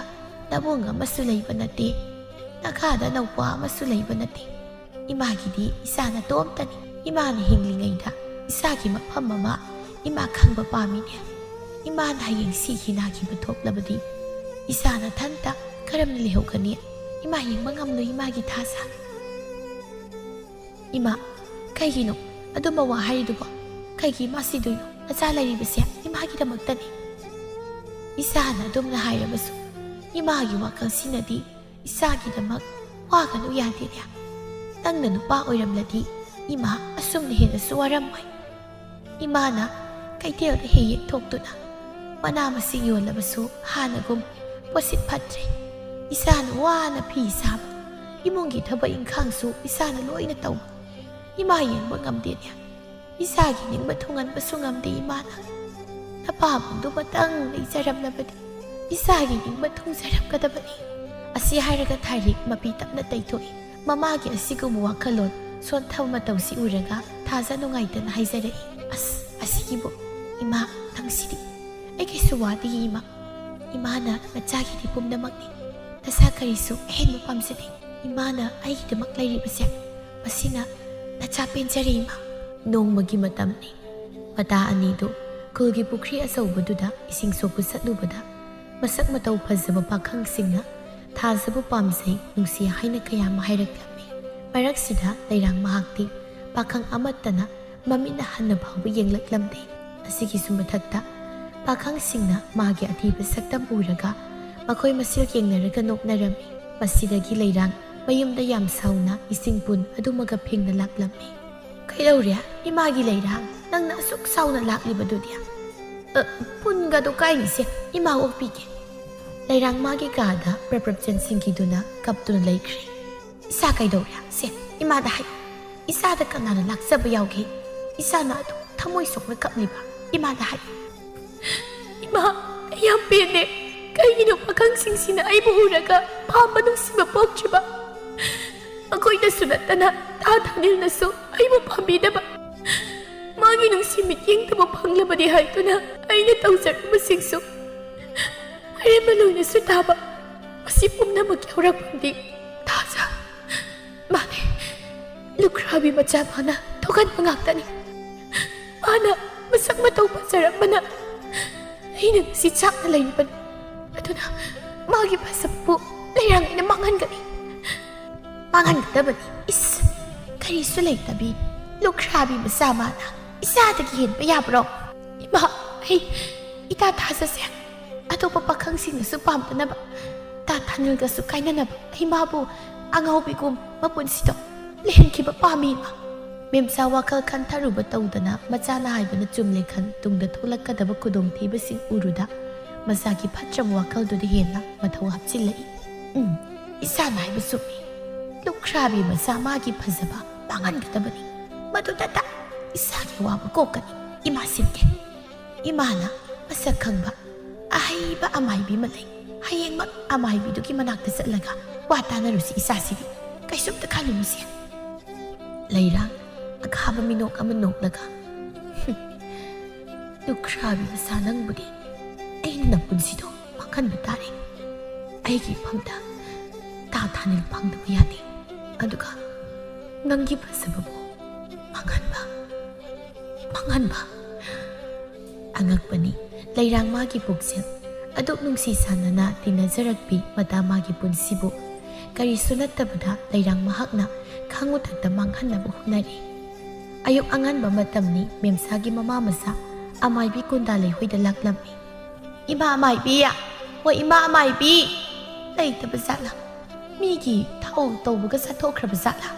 ꯅꯕꯨꯡ ꯑꯃꯁꯨ ꯂꯩꯕ ꯅꯠꯇꯦ ꯅꯈꯥꯗ ꯅꯧꯄꯥ ꯑꯃꯁꯨ ꯂꯩꯕ ꯅꯠꯇꯦ ꯏꯃꯥꯒꯤꯗꯤ ꯏꯆꯥꯅ ꯇꯣꯝꯇꯅꯤ ꯏꯃꯥꯅ ꯍꯤꯡꯂꯤꯉꯩꯗ ꯏꯆꯥꯒꯤ ꯃꯐꯝ ꯑꯃ ꯏꯃꯥ ꯈꯪꯕ ꯄꯥꯝꯃꯤꯅꯦ ꯏꯃꯥꯅ ꯍꯌꯦꯡ ꯁꯤꯈꯤ ꯅꯥꯈꯤꯕ ꯊꯣꯛꯂꯕꯗꯤ ꯏꯆꯥꯅ ꯊꯟꯇ ꯀꯔꯝꯅ ꯂꯩꯍꯧꯒꯅꯤ ꯏꯃꯥ ꯌꯦꯡꯕ ꯉꯝꯂꯣꯏ ꯏꯃꯥꯒꯤ ꯊꯥꯖ ꯏꯃꯥ ꯀꯩꯒꯤꯅꯣ ꯑꯗꯨꯝꯕ ꯋꯥ ꯍꯥꯏꯔꯤꯗꯨꯕꯣ ꯀꯩꯒꯤ ꯏꯃꯥ ꯁꯤꯗꯣꯏꯅꯣ ꯅꯆꯥ ꯂꯩꯔꯤꯕꯁꯦ ꯏꯃꯥꯒꯤꯗꯃꯛꯇꯅꯤ ꯏꯆꯥꯅ ꯑꯗꯨꯝꯅ ꯍꯥꯏꯔꯕꯁꯨ ꯏꯃꯥꯒꯤ ꯋꯥꯈꯜꯁꯤꯅꯗꯤ ꯏꯆꯥꯒꯤꯗꯃꯛ ꯋꯥꯒꯅꯨ ꯌꯥꯗꯦꯅꯦ ꯅꯪꯅ ꯅꯨꯄꯥ ꯑꯣꯏꯔꯝꯂꯗꯤ ꯏꯃꯥ ꯑꯁꯨꯝꯅ ꯍꯦꯟꯅꯁꯨ ꯋꯥꯔꯝꯃꯣꯏ ꯏꯃꯥꯅ ꯀꯩꯊꯦꯜꯗ ꯍꯦꯛ ꯊꯣꯛꯇꯨꯅ ꯃꯅꯥ ꯃꯁꯤꯡ ꯌꯣꯜꯂꯕꯁꯨ ꯍꯥꯟꯅꯒꯨꯝ ꯄꯣꯠꯁꯤꯠ ꯐꯠꯇ꯭ꯔꯦ ꯏꯆꯥꯅ ꯋꯥꯅ ꯐꯤ ꯁꯥꯕ ꯏꯃꯨꯡꯒꯤ ꯊꯕꯛ ꯏꯪꯈꯥꯡꯁꯨ ꯏꯆꯥꯅ ꯂꯣꯏꯅ ꯇꯧꯕ ꯏꯃꯥ ꯌꯦꯡꯕ ꯉꯝꯗꯦꯅꯦ ꯏꯆꯥꯒꯤ ꯅꯤꯡꯕ ꯊꯨꯡꯍꯟꯕꯁꯨ ꯉꯝꯗꯦ ꯏꯃꯥꯅ ꯅꯄꯥꯕꯨꯡꯗꯨꯃꯇꯪ ꯂꯩꯖꯔꯝꯂꯕꯗꯤ ꯏꯆꯥꯒꯤ ꯅꯤꯡꯕ ꯊꯨꯡꯖꯔꯝꯒꯗꯕꯅꯤ ꯑꯁꯤ ꯍꯥꯏꯔꯒ ꯊꯥꯔꯤꯛ ꯃꯄꯤ ꯇꯞꯅ ꯇꯩꯊꯣꯛꯏ ꯃꯃꯥꯒꯤ ꯑꯁꯤꯒꯨꯝꯕ ꯋꯥꯈꯜꯂꯣꯟ ꯁꯣꯟꯊꯕ ꯃꯇꯧꯁꯤ ꯎꯔꯒ ꯊꯥꯖ ꯅꯨꯡꯉꯥꯏꯇꯅ ꯍꯥꯏꯖꯔꯛꯏ ꯑꯁ ꯑꯁꯤꯒꯤꯕꯨ ꯏꯃꯥ ꯅꯪꯁꯤꯗꯤ ꯑꯩ ꯀꯩꯁꯨ ꯋꯥꯗꯦ ꯏꯃꯥꯅ ꯅꯆꯥꯒꯤꯗꯤ ꯄꯨꯝꯅꯃꯛꯅꯤ ꯅꯆꯥ ꯀꯔꯤꯁꯨ ꯑꯍꯦꯟꯕ ꯄꯥꯝꯖꯗꯦ ꯏꯃꯥꯅ ꯑꯩꯒꯤꯗꯃꯛ ꯂꯩꯔꯤꯕꯁꯦ ꯃꯁꯤꯅ ꯅꯆꯥ ꯄꯦꯟꯖꯔꯦ ꯏꯃꯥ ꯅꯣꯡꯃꯒꯤ ꯃꯇꯝꯅꯤ ꯃꯇꯥ ꯑꯅꯤꯗꯨ ꯈꯨꯜꯒꯤ ꯄꯨꯈ꯭ꯔꯤ ꯑꯆꯧꯕꯗꯨꯗ ꯏꯁꯤꯡ ꯁꯣꯛꯄ ꯆꯠꯂꯨꯕꯗ ꯃꯁꯛ ꯃꯇꯧ ꯐꯖꯕ ꯄꯥꯈꯪꯁꯤꯡꯅ ꯊꯥꯖꯕꯨ ꯄꯥꯝꯖꯩ ꯅꯨꯡꯁꯤ ꯍꯥꯏꯅ ꯀꯌꯥ ꯑꯃ ꯍꯥꯏꯔꯛꯂꯝꯃꯤ ꯃꯔꯛꯁꯤꯗ ꯂꯩꯔꯥꯡ ꯃꯍꯥꯛꯇꯤ ꯄꯥꯈꯪ ꯑꯃꯠꯇꯅ ꯃꯃꯤꯠꯅ ꯍꯟꯅ ꯐꯥꯎꯕ ꯌꯦꯡꯂꯛꯂꯝꯗꯦ ꯑꯁꯤꯒꯤꯁꯨ ꯃꯊꯛꯇ ꯄꯥꯈꯪꯁꯤꯡꯅ ꯃꯥꯒꯤ ꯑꯊꯤꯕ ꯁꯛꯇꯝ ꯎꯔꯒ ꯃꯈꯣꯏ ꯃꯁꯦꯜ ꯌꯦꯡꯅꯔꯒ ꯅꯣꯛꯅꯔꯝꯃꯤ ꯃꯁꯤꯗꯒꯤ ꯂꯩꯔꯥꯡ ꯃꯌꯨꯝꯗ ꯌꯥꯝ ꯁꯥꯎꯅ ꯏꯁꯤꯡ ꯄꯨꯟ ꯑꯗꯨꯃꯒ ꯐꯦꯡꯅ ꯂꯥꯛꯂꯝꯃꯤ ꯀꯩꯗꯧꯔꯦ ꯏꯃꯥꯒꯤ ꯂꯩꯔꯥꯡ ꯅꯪꯅ ꯑꯁꯨꯛ ꯁꯥꯎꯅ ꯂꯥꯛꯂꯤꯕꯗꯨꯗꯤ ꯄꯨꯟꯒꯗꯣ ꯀꯥꯏꯅꯤꯁꯦ ꯏꯃꯥ ꯑꯣꯛꯄꯤꯒꯦ ꯂꯩꯔꯥꯡ ꯃꯥꯒꯤ ꯀꯥꯗ ꯄ꯭ꯔꯞ ꯆꯦꯟꯁꯤꯟꯈꯤꯗꯨꯅ ꯀꯞꯇꯨꯅ ꯂꯩꯈ꯭ꯔꯦ ꯏꯆꯥ ꯀꯩꯗꯧꯔꯦ ꯁꯦ ꯏꯃꯥꯗ ꯍꯥꯏ ꯏꯆꯥꯗ ꯀꯅꯥꯅ ꯂꯥꯛꯆꯕ ꯌꯥꯎꯒꯦ ꯏꯆꯥꯅ ꯑꯗꯨꯝ ꯊꯃꯣꯏ ꯁꯣꯛꯅ ꯀꯞꯂꯤꯕ ꯏꯃꯥꯗ ꯍꯥꯏ ꯏꯃꯥ ꯑꯩ ꯌꯥꯝ ꯄꯦꯟꯗꯦ ꯀꯩꯒꯤꯅꯣ ꯄꯥꯈꯪꯁꯤꯡꯁꯤꯅ ꯑꯩꯕꯨ ꯎꯔꯒ ꯄꯥꯝꯕ ꯅꯨꯡꯁꯤꯕ ꯄꯣꯛꯇ꯭ꯔꯤꯕ ꯃꯈꯣꯏꯅꯁꯨ ꯅꯠꯇꯅ ꯇꯥ ꯊꯥꯅꯤꯜꯅꯁꯨ ꯑꯩꯕꯨ ꯄꯥꯝꯕꯤꯗꯕ ꯃꯥꯒꯤ ꯅꯨꯡꯁꯤ ꯃꯤꯠꯌꯦꯡꯗꯕꯨ ꯐꯪꯂꯕꯗꯤ ꯍꯥꯏꯗꯨꯅ ꯑꯩꯅ ꯇꯧꯖꯔꯤꯕꯁꯤꯡꯁꯨ ꯑꯔꯦꯝꯕ ꯂꯣꯏꯅꯁꯨ ꯇꯥꯕ ꯃꯁꯤ ꯄꯨꯝꯅꯃꯛ ꯌꯥꯎꯔꯛꯄꯗꯤ ꯊꯥꯖ ꯃꯥꯅꯦ ꯂꯨꯈ꯭ꯔꯥꯕꯤ ꯃꯆꯥ ꯃꯥꯅ ꯊꯣꯛꯍꯟꯕ ꯉꯥꯛꯇꯅꯤ ꯃꯥꯅ ꯃꯁꯛ ꯃꯇꯧ ꯐꯖꯔꯛꯄꯅ ꯑꯩꯅ ꯉꯁꯤ ꯆꯥꯛꯅ ꯂꯩꯔꯤꯕꯅꯤ ꯑꯗꯨꯅ ꯃꯥꯒꯤ ꯐꯖꯕꯕꯨ ꯂꯩꯔꯥꯡ ꯑꯩꯅ ꯃꯥꯡꯍꯟꯒꯗꯕꯅꯤ ꯏꯁ ꯀꯔꯤꯁꯨ ꯂꯩꯇꯕꯤ ꯂꯨꯈ꯭ꯔꯥꯕꯤ ꯃꯆꯥ ꯃꯥꯅ ꯏꯆꯥꯗꯒꯤ ꯍꯦꯟꯕ ꯌꯥꯕ꯭ꯔꯣ ꯏꯃꯥ ꯑꯩ ꯏꯇꯥ ꯊꯥꯖꯁꯦ ꯑꯇꯣꯞꯄ ꯄꯥꯈꯪꯁꯤꯡꯅꯁꯨ ꯄꯥꯝꯗꯅꯕ ꯇꯥ ꯊꯥꯅꯤꯜꯒꯁꯨ ꯀꯥꯏꯅꯅꯕ ꯑꯩ ꯃꯥꯕꯨ ꯑꯉꯥꯎꯕꯤꯒꯨꯝ ꯃꯄꯨꯟꯁꯤꯗꯣ ꯂꯩꯍꯟꯈꯤꯕ ꯄꯥꯝꯃꯤ ꯏꯃꯥ ꯃꯦꯝꯆꯥ ꯋꯥꯈꯜ ꯈꯟꯊꯔꯨꯕ ꯇꯧꯗꯅ ꯃꯆꯥꯅ ꯍꯥꯏꯕꯅ ꯆꯨꯝꯂꯦ ꯈꯟ ꯇꯨꯡꯗ ꯊꯣꯛꯂꯛꯀꯗꯕ ꯈꯨꯗꯣꯡꯊꯤꯕꯁꯤꯡ ꯎꯔꯨꯗ ꯃꯁꯥꯒꯤ ꯐꯠꯇ꯭ꯔꯕ ꯋꯥꯈꯜꯗꯨꯗ ꯍꯦꯟꯅ ꯃꯊꯧ ꯍꯥꯞꯆꯤꯜꯂꯛꯏ꯫ ꯏꯁꯥꯅ ꯍꯥꯏꯕ ꯆꯨꯝꯃꯤ꯫ ꯂꯨꯈ꯭ꯔꯥꯕꯤ ꯃꯆꯥ ꯃꯥꯒꯤ ꯐꯖꯕ ꯃꯥꯡꯍꯟꯒꯗꯕꯅꯤ꯫ ꯃꯗꯨꯗꯇ ꯏꯁꯥꯒꯤ ꯑꯋꯥꯕ ꯀꯣꯛꯀꯅꯤ꯫ ꯏꯃꯥ ꯁꯤꯟꯒꯦ꯫ ꯏꯃꯥꯅ ꯃꯁꯛ ꯈꯪꯕ ꯑꯍꯩꯕ ꯑꯃꯥꯏꯕꯤ ꯑꯃ ꯂꯩ꯫ ꯍꯌꯦꯡꯃꯛ ꯑꯃꯥꯏꯕꯤꯗꯨꯒꯤ ꯃꯅꯥꯛꯇ ꯆꯠꯂꯒ ꯋꯥ ꯇꯥꯟꯅꯔꯨꯁꯤ ꯏꯆꯥꯁꯤꯗꯤ꯫ ꯀꯩꯁꯨꯝꯇ ꯈꯜꯂꯨꯅꯨꯁꯦ꯫ ꯂꯩꯔꯥꯡ ꯑꯈꯥꯕ ꯃꯤꯅꯣꯛ ꯑꯃ ꯅꯣꯛꯂꯒ ꯂꯨꯈ꯭ꯔꯥꯕꯤ ꯃꯆꯥ ꯅꯪꯕꯨꯗꯤ ꯑꯩꯅ ꯅꯄꯨꯟꯁꯤꯗꯣ ꯃꯥꯡꯍꯟꯕ ꯇꯥꯔꯦ꯫ ꯑꯩꯒꯤ ꯏꯐꯝꯗ ꯊꯥꯅꯤꯜ ꯐꯪꯗꯕ ꯌꯥꯗꯦ꯫ ꯑꯗꯨꯒ ꯅꯪꯒꯤ ꯐꯖꯕꯕꯨ ꯃꯥꯡꯍꯟꯕ ꯑꯉꯛꯄꯅꯤ꯫ ꯂꯩꯔꯥꯡ ꯃꯥꯒꯤ ꯄꯨꯛꯆꯦꯜ ꯑꯗꯨꯛ ꯅꯨꯡꯁꯤ ꯁꯥꯟꯅꯅ ꯇꯤꯟꯅꯖꯔꯛꯄꯤ ꯃꯇꯥ ꯃꯥꯒꯤ ꯄꯨꯟꯁꯤꯕꯨ ꯀꯔꯤꯁꯨ ꯅꯠꯇꯕꯗ ꯂꯩꯔꯥꯡ ꯃꯍꯥꯛꯅ ꯈꯥꯡꯎꯊꯛꯇ ꯃꯥꯡꯍꯟꯅꯕ ꯍꯣꯠꯅꯔꯤ꯫ ꯑꯌꯨꯛ ꯑꯉꯟꯕ ꯃꯇꯝꯅꯤ꯫ ꯃꯦꯝꯁꯥꯒꯤ ꯃꯃꯥ ꯃꯆꯥ ꯑꯃꯥꯏꯕꯤ ꯀꯨꯟꯗꯥꯂꯩꯍꯣꯏꯗ ꯂꯥꯛꯂꯝꯃꯤ꯫ ꯏꯃꯥ ꯑꯃꯥꯏꯕꯤ, ꯍꯣꯏ ꯏꯃꯥ ꯑꯃꯥꯏꯕꯤ꯫ ꯂꯩꯇꯕ ꯖꯥꯠꯂꯥ? ꯃꯤꯒꯤ ꯊꯧ ꯇꯧꯕꯒ ꯆꯠꯊꯣꯛꯈ꯭ꯔꯕ ꯖꯥꯠꯂꯥ?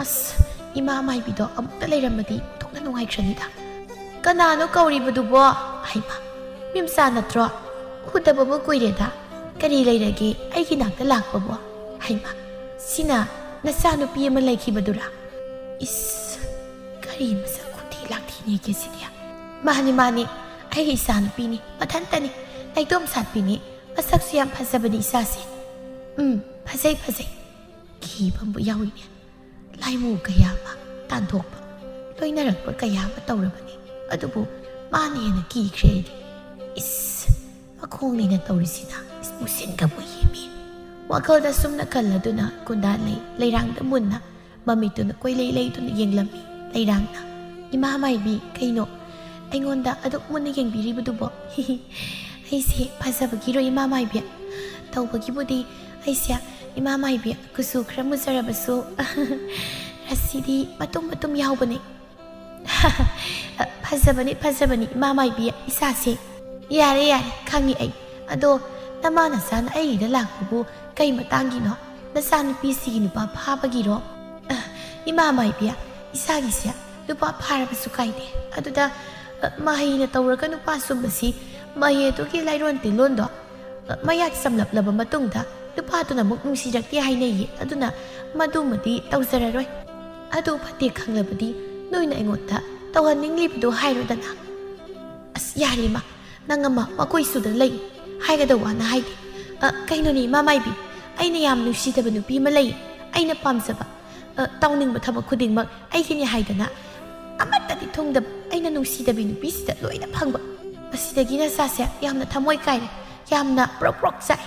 ꯑꯁ, ꯏꯃꯥ ꯑꯃꯥꯏꯕꯤꯗꯣ ꯑꯃꯨꯛꯇ ꯂꯩꯔꯝꯃꯗꯤ ꯊꯣꯛꯅ ꯅꯨꯡꯉꯥꯏꯈ꯭ꯔꯅꯤꯗ꯫ ꯀꯅꯥꯅꯣ ꯀꯧꯔꯤꯕꯗꯨꯕꯣ? ꯍꯩꯃꯥ, ꯃꯦꯝꯆꯥ ꯅꯠꯇ꯭ꯔꯣ? ꯎꯗꯕꯕꯨ ꯀꯨꯏꯔꯦꯗ꯫ ꯀꯔꯤ ꯂꯩꯔꯒꯦ ꯑꯩꯒꯤ ꯅꯥꯛꯇ ꯂꯥꯛꯄꯕꯣ? ꯍꯩꯃꯥ, ꯁꯤꯅ ꯅꯆꯥꯅꯨꯄꯤ ꯑꯃ ꯂꯩꯈꯤꯕꯗꯨꯔꯥ? ꯏꯁ, ꯀꯔꯤ ꯃꯁꯛ ꯈꯨꯊꯤ ꯂꯥꯛꯊꯤꯅꯦꯒꯦ ꯁꯤꯗꯤ? ꯃꯥꯅꯤ, ꯑꯩꯒꯤ ꯏꯆꯥꯅꯨꯄꯤꯅꯤ, ꯃꯊꯟꯇꯅꯤ, ꯂꯩꯇꯣꯝ ꯁꯥꯠꯄꯤꯅꯤ꯫ ꯃꯁꯛꯁꯨ ꯌꯥꯝ ꯐꯖꯕꯅꯤ ꯏꯆꯥꯁꯦ꯫ ꯐꯖꯩ꯫ ꯀꯤꯕ ꯑꯃꯕꯨ ꯌꯥꯎꯏꯅꯦ꯫ ꯂꯥꯏꯃꯨ ꯀꯌꯥ ꯑꯃ ꯇꯥꯟꯊꯣꯛꯄ, ꯂꯣꯏꯅꯔꯛꯄ ꯀꯌꯥ ꯑꯃ ꯇꯧꯔꯕꯅꯤ꯫ ꯑꯗꯨꯕꯨ ꯃꯥꯅ ꯍꯦꯟꯅ ꯀꯤꯈ꯭ꯔꯦ ꯑꯩꯗꯤ꯫ ꯏꯁ, ꯃꯈꯣꯡꯅꯤꯅ ꯇꯧꯔꯤꯁꯤꯅ ꯃꯨꯁꯤꯟꯒꯕꯨ ꯌꯦꯡꯃꯤ꯫ ꯋꯥꯈꯜꯗ ꯁꯨꯝꯅ ꯈꯜꯂꯗꯨꯅ ꯀꯨꯟꯗꯥꯂꯩ ꯂꯩꯔꯥꯡꯗ ꯃꯨꯟꯅ ꯃꯃꯤꯠꯇꯨꯅ ꯀꯣꯏꯂꯩ ꯂꯩꯗꯨꯅ ꯌꯦꯡꯂꯝꯃꯤ꯫ ꯂꯩꯔꯥꯡꯅ ꯏꯃꯥ ꯃꯥꯏꯕꯤ, ꯀꯩꯅꯣ ꯑꯩꯉꯣꯟꯗ ꯑꯗꯨꯛ ꯃꯨꯟꯅ ꯌꯦꯡꯕꯤꯔꯤꯕꯗꯨꯕꯣ? ꯑꯩꯁꯦ ꯐꯖꯕꯒꯤꯔꯣ ꯏꯃꯥ ꯃꯥꯏꯕꯤ? ꯇꯧꯕꯒꯤꯕꯨꯗꯤ ꯑꯩꯁꯦ ꯏꯃꯥ ꯃꯥꯏꯕꯤ ꯀꯨꯆꯨ ꯈꯔ ꯃꯨꯖꯔꯕꯁꯨ ꯔꯁꯤꯗꯤ ꯃꯇꯨꯝ ꯌꯥꯎꯕꯅꯤ꯫ ꯐꯖꯕꯅꯤ ꯏꯃꯥ ꯃꯥꯏꯕꯤ ꯏꯆꯥꯁꯦ꯫ ꯌꯥꯔꯦ ꯈꯪꯉꯤ ꯑꯩ꯫ ꯑꯗꯣ ꯅꯃꯥ ꯅꯆꯥꯅ ꯑꯩꯒꯤꯗ ꯂꯥꯛꯄꯕꯨ ꯀꯩ ꯃꯇꯥꯡꯒꯤꯅꯣ? ꯅꯆꯥꯅꯨꯄꯤꯁꯤꯒꯤ ꯅꯨꯄꯥ ꯐꯥꯕꯒꯤꯔꯣ? ꯏꯃꯥ ꯃꯥꯏꯕꯤ, ꯏꯆꯥꯒꯤꯁꯦ ꯅꯨꯄꯥ ꯐꯥꯔꯕꯁꯨ ꯀꯥꯏꯗꯦ꯫ ꯑꯗꯨꯗ ꯃꯍꯩꯅ ꯇꯧꯔꯒ ꯅꯨꯄꯥ ꯁꯨꯝꯕꯁꯤ ꯃꯍꯩ ꯑꯗꯨꯒꯤ ꯂꯩꯔꯣꯟ ꯇꯤꯟꯂꯣꯟꯗꯣ ꯃꯌꯥꯠ ꯆꯝꯂꯛꯂꯕ ꯃꯇꯨꯡꯗ ꯅꯨꯄꯥꯗꯨꯅ ꯑꯃꯨꯛ ꯅꯨꯡꯁꯤꯔꯛꯇꯦ ꯍꯥꯏꯅꯩꯌꯦ꯫ ꯑꯗꯨꯅ ꯃꯗꯨꯃꯗꯤ ꯇꯧꯖꯔꯔꯣꯏ꯫ ꯑꯗꯨ ꯐꯠꯇꯦ ꯈꯪꯂꯕꯗꯤ ꯅꯣꯏꯅ ꯑꯩꯉꯣꯟꯗ ꯇꯧꯍꯟꯅꯤꯡꯂꯤꯕꯗꯨ ꯍꯥꯏꯔꯣꯗꯅ꯫ ꯑꯁ ꯌꯥꯔꯦ ꯏꯃꯥ, ꯅꯪ ꯑꯃ ꯃꯀꯣꯏ ꯁꯨꯗ ꯂꯩ ꯍꯥꯏꯒꯗꯧ ꯋꯥꯅ ꯍꯥꯏꯗꯦ꯫ ꯀꯩꯅꯣꯅꯦ ꯏꯃꯥ ꯃꯥꯏꯕꯤ, ꯑꯩꯅ ꯌꯥꯝ ꯅꯨꯡꯁꯤꯗꯕ ꯅꯨꯄꯤ ꯑꯃ ꯂꯩ꯫ ꯑꯩꯅ ꯄꯥꯝꯖꯕ, ꯇꯧꯅꯤꯡꯕ ꯊꯕꯛ ꯈꯨꯗꯤꯡꯃꯛ ꯑꯩꯒꯤꯅꯤ ꯍꯥꯏꯗꯅ ꯑꯃꯠꯇꯗꯤ ꯊꯨꯡꯗꯕ ꯑꯩꯅ ꯅꯨꯡꯁꯤꯗꯕꯤ ꯅꯨꯄꯤꯁꯤꯗ ꯂꯣꯏꯅ ꯐꯪꯕ꯫ ꯃꯁꯤꯗꯒꯤ ꯅꯆꯥꯁꯦ ꯌꯥꯝꯅ ꯊꯃꯣꯏ ꯀꯥꯏꯔꯦ, ꯌꯥꯝꯅ ꯄ꯭ꯔꯣꯛ ꯆꯥꯏ꯫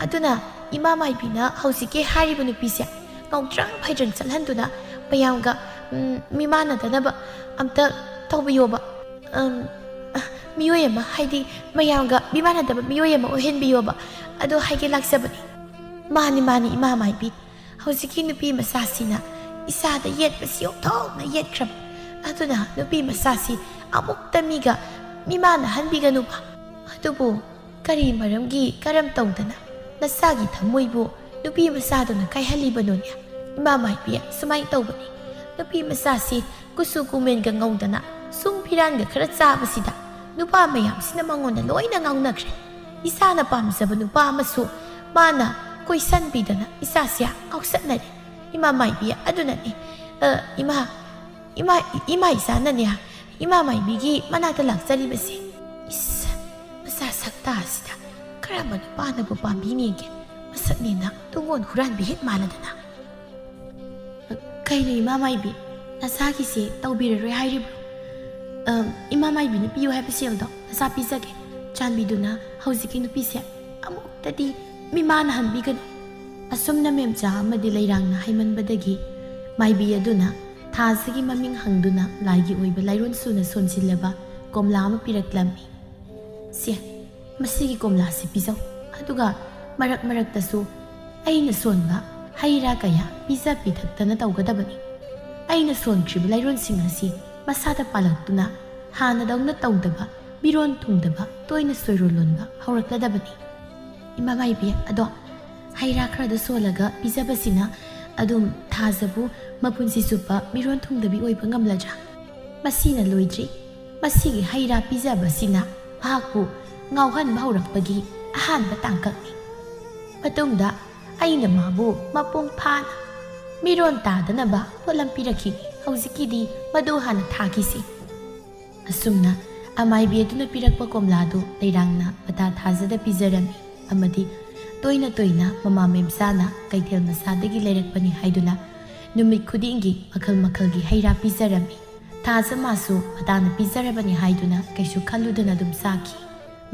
ꯑꯗꯨꯅ ꯏꯃꯥ ꯃꯥꯏꯕꯤꯅ ꯍꯧꯖꯤꯛꯀꯤ ꯍꯥꯏꯔꯤꯕ ꯅꯨꯄꯤꯁꯦ ꯉꯧꯗ꯭ꯔꯪ ꯐꯩꯗ꯭ꯔꯪ ꯆꯠꯍꯟꯗꯨꯅ ꯃꯌꯥꯝꯒ ꯃꯤꯃꯥꯟꯅꯗꯅꯕ ꯑꯝꯇ ꯇꯧꯕꯤꯌꯣꯕ꯫ ꯃꯤꯑꯣꯏ ꯑꯃ, ꯍꯥꯏꯗꯤ ꯃꯌꯥꯝꯒ ꯃꯤꯃꯥꯟꯅꯗꯕ ꯃꯤꯑꯣꯏ ꯑꯃ ꯑꯣꯏꯍꯟꯕꯤꯌꯣꯕ꯫ ꯑꯗꯣ ꯍꯥꯏꯒꯦ ꯂꯥꯛꯆꯕꯅꯤ꯫ ꯃꯥꯅꯤ ꯏꯃꯥ ꯃꯥꯏꯕꯤ, ꯍꯧꯖꯤꯛꯀꯤ ꯅꯨꯄꯤ ꯃꯆꯥꯁꯤꯅ ꯏꯆꯥꯗ ꯌꯦꯠꯄꯁꯤ ꯌꯣꯛꯊꯣꯛꯅ ꯌꯦꯠꯈ꯭ꯔꯕ꯫ ꯑꯗꯨꯅ ꯅꯨꯄꯤ ꯃꯆꯥꯁꯤ ꯑꯃꯨꯛꯇ ꯃꯤꯒ ꯃꯤꯃꯥꯟꯅꯍꯟꯕꯤꯒꯅꯨꯕ꯫ ꯑꯗꯨꯕꯨ ꯀꯔꯤ ꯃꯔꯝꯒꯤ ꯀꯔꯝ ꯇꯧꯗꯅ ꯅꯆꯥꯒꯤ ꯊꯃꯣꯏꯕꯨ ꯅꯨꯄꯤ ꯃꯆꯥꯗꯨꯅ ꯀꯥꯏꯍꯜꯂꯤꯕꯅꯣꯅꯦ? ꯏꯃꯥ ꯃꯥꯏꯕꯤ, ꯁꯨꯃꯥꯏꯅ ꯇꯧꯕꯅꯤ꯫ ꯅꯨꯄꯤ ꯃꯆꯥꯁꯤ ꯀꯨꯆꯨ ꯀꯨꯃꯦꯟꯒ ꯉꯧꯗꯅ ꯁꯨꯝ ꯐꯤꯔꯥꯟꯒ ꯈꯔ ꯆꯥꯕꯁꯤꯗ ꯅꯨꯄꯥ ꯃꯌꯥꯝꯁꯤꯅ ꯃꯉꯣꯟꯗ ꯂꯣꯏꯅ ꯉꯥꯎꯅꯈ꯭ꯔꯦ꯫ ꯏꯆꯥꯅ ꯄꯥꯝꯖꯕ ꯅꯨꯄꯥ ꯑꯃꯁꯨ ꯃꯥꯅ ꯀꯣꯏꯁꯟꯕꯤꯗꯅ ꯏꯆꯥꯁꯦ ꯉꯥꯎꯆꯠꯅꯔꯦ ꯏꯃꯥ ꯃꯥꯏꯕꯤ꯫ ꯑꯗꯨꯅꯅꯦ ꯏꯃꯥ ꯏꯆꯥꯅꯅꯦ ꯏꯃꯥ ꯃꯥꯏꯕꯤꯒꯤ ꯃꯅꯥꯛꯇ ꯂꯥꯛꯆꯔꯤꯕꯁꯦ꯫ ꯏꯁ, ꯃꯆꯥ ꯁꯛꯇꯥꯁꯤꯗ ꯀꯔꯝꯕ ꯅꯨꯄꯥꯅꯕꯨ ꯄꯥꯝꯕꯤꯅꯦꯒꯦ? ꯃꯁꯛꯅꯦꯅ ꯇꯨꯡꯒꯣꯟ ꯍꯨꯔꯥꯟꯕꯤ ꯍꯦꯛ ꯃꯥꯜꯂꯗꯅ꯫ ꯀꯩꯅꯣ ꯏꯃꯥ ꯃꯥꯏꯕꯤ, ꯅꯆꯥꯒꯤꯁꯦ ꯇꯧꯕꯤꯔꯔꯣꯏ ꯍꯥꯏꯔꯤꯕ꯭ꯔꯣ? ꯏꯃꯥ ꯃꯥꯏꯕꯤꯅ ꯄꯤꯌꯨ ꯍꯥꯏꯕ ꯁꯦꯜꯗꯣ ꯅꯆꯥ ꯄꯤꯖꯒꯦ꯫ ꯆꯥꯟꯕꯤꯗꯨꯅ ꯍꯧꯖꯤꯛꯀꯤ ꯅꯨꯄꯤꯁꯦ ꯑꯃꯨꯛꯇꯗꯤ ꯃꯤꯃꯥꯟꯅꯍꯟꯕꯤꯒꯅꯨ꯫ ꯑꯁꯨꯝꯅ ꯃꯦꯝꯆꯥ ꯑꯃꯗꯤ ꯂꯩꯔꯥꯡꯅ ꯍꯥꯏꯃꯟꯕꯗꯒꯤ ꯃꯥꯏꯕꯤ ꯑꯗꯨꯅ ꯊꯥꯁꯤꯒꯤ ꯃꯃꯤꯡ ꯍꯪꯗꯨꯅ ꯂꯥꯏꯒꯤ ꯑꯣꯏꯕ ꯂꯥꯏꯔꯣꯟ ꯁꯨꯅ ꯁꯣꯟꯖꯤꯜꯂꯕ ꯀꯣꯝꯂꯥ ꯑꯃ ꯄꯤꯔꯛꯂꯝꯃꯤ꯫ ꯁꯦ, ꯃꯁꯤꯒꯤ ꯀꯣꯝꯂꯥꯁꯤ ꯄꯤꯖꯧ꯫ ꯑꯗꯨꯒ ꯃꯔꯛꯇꯁꯨ ꯑꯩꯅ ꯁꯣꯟꯕ ꯍꯩ ꯔꯥ ꯀꯌꯥ ꯄꯤꯖ ꯄꯤꯊꯛꯇꯅ ꯇꯧꯒꯗꯕꯅꯤ꯫ ꯑꯩꯅ ꯁꯣꯟꯈ꯭ꯔꯤꯕ ꯂꯩꯔꯣꯟꯁꯤꯡ ꯑꯁꯤ ꯃꯁꯥꯗ ꯄꯥꯜꯂꯛꯇꯨꯅ ꯍꯥꯟꯅꯗꯧꯅ ꯇꯧꯗꯕ, ꯃꯤꯔꯣꯟ ꯊꯨꯡꯗꯕ, ꯇꯣꯏꯅ ꯁꯣꯏꯔꯣꯜ ꯂꯣꯟꯕ ꯍꯧꯔꯛꯂꯗꯕꯅꯤ꯫ ꯏꯃꯥ ꯃꯥꯏꯕꯤ, ꯑꯗꯣ ꯍꯩ ꯔꯥ ꯈꯔꯗ ꯁꯣꯜꯂꯒ ꯄꯤꯖꯕꯁꯤꯅ ꯑꯗꯨꯝ ꯊꯥꯖꯕꯨ ꯃꯄꯨꯟꯁꯤ ꯆꯨꯞꯄ ꯃꯤꯔꯣꯟ ꯊꯨꯡꯗꯕꯤ ꯑꯣꯏꯕ ꯉꯝꯂꯗ꯭ꯔꯥ? ꯃꯁꯤꯅ ꯂꯣꯏꯗ꯭ꯔꯤ꯫ ꯃꯁꯤꯒꯤ ꯍꯩ ꯔꯥ ꯄꯤꯖꯕꯁꯤꯅ ꯃꯍꯥꯛꯄꯨ ꯉꯥꯎꯍꯟꯕ ꯍꯧꯔꯛꯄꯒꯤ ꯑꯍꯥꯟꯕ ꯇꯥꯡꯀꯛꯅꯤ꯫ ꯃꯇꯨꯡꯗ ꯑꯩꯅ ꯃꯥꯕꯨ ꯃꯄꯨꯡ ꯐꯥꯅ ꯃꯤꯔꯣꯟ ꯇꯥꯗꯅꯕ ꯄꯣꯠꯂꯝ ꯄꯤꯔꯛꯈꯤ꯫ ꯍꯧꯖꯤꯛꯀꯤꯗꯤ ꯃꯗꯨ ꯍꯥꯟꯅ ꯊꯥꯈꯤꯁꯤ꯫ ꯑꯁꯨꯝꯅ ꯑꯃꯥꯏꯕꯤ ꯑꯗꯨꯅ ꯄꯤꯔꯛꯄ ꯀꯣꯝꯂꯥꯗꯨ ꯂꯩꯔꯥꯡꯅ ꯃꯇꯥ ꯊꯥꯖꯗ ꯄꯤꯖꯔꯝꯃꯤ ꯑꯃꯗꯤ ꯇꯣꯏꯅ ꯇꯣꯏꯅ ꯃꯃꯥ ꯃꯦꯝꯆꯥꯅ ꯀꯩꯊꯦꯜ ꯃꯆꯥꯗꯒꯤ ꯂꯩꯔꯛꯄꯅꯤ ꯍꯥꯏꯗꯨꯅ ꯅꯨꯃꯤꯠ ꯈꯨꯗꯤꯡꯒꯤ ꯃꯈꯜ ꯃꯈꯜꯒꯤ ꯍꯩꯔꯥ ꯄꯤꯖꯔꯝꯃꯤ꯫ ꯊꯥꯖ ꯃꯥꯁꯨ ꯃꯇꯥꯅ ꯄꯤꯖꯔꯕꯅꯤ ꯍꯥꯏꯗꯨꯅ ꯀꯩꯁꯨ ꯈꯜꯂꯨꯗꯅ ꯑꯗꯨꯝ ꯆꯥꯈꯤ꯫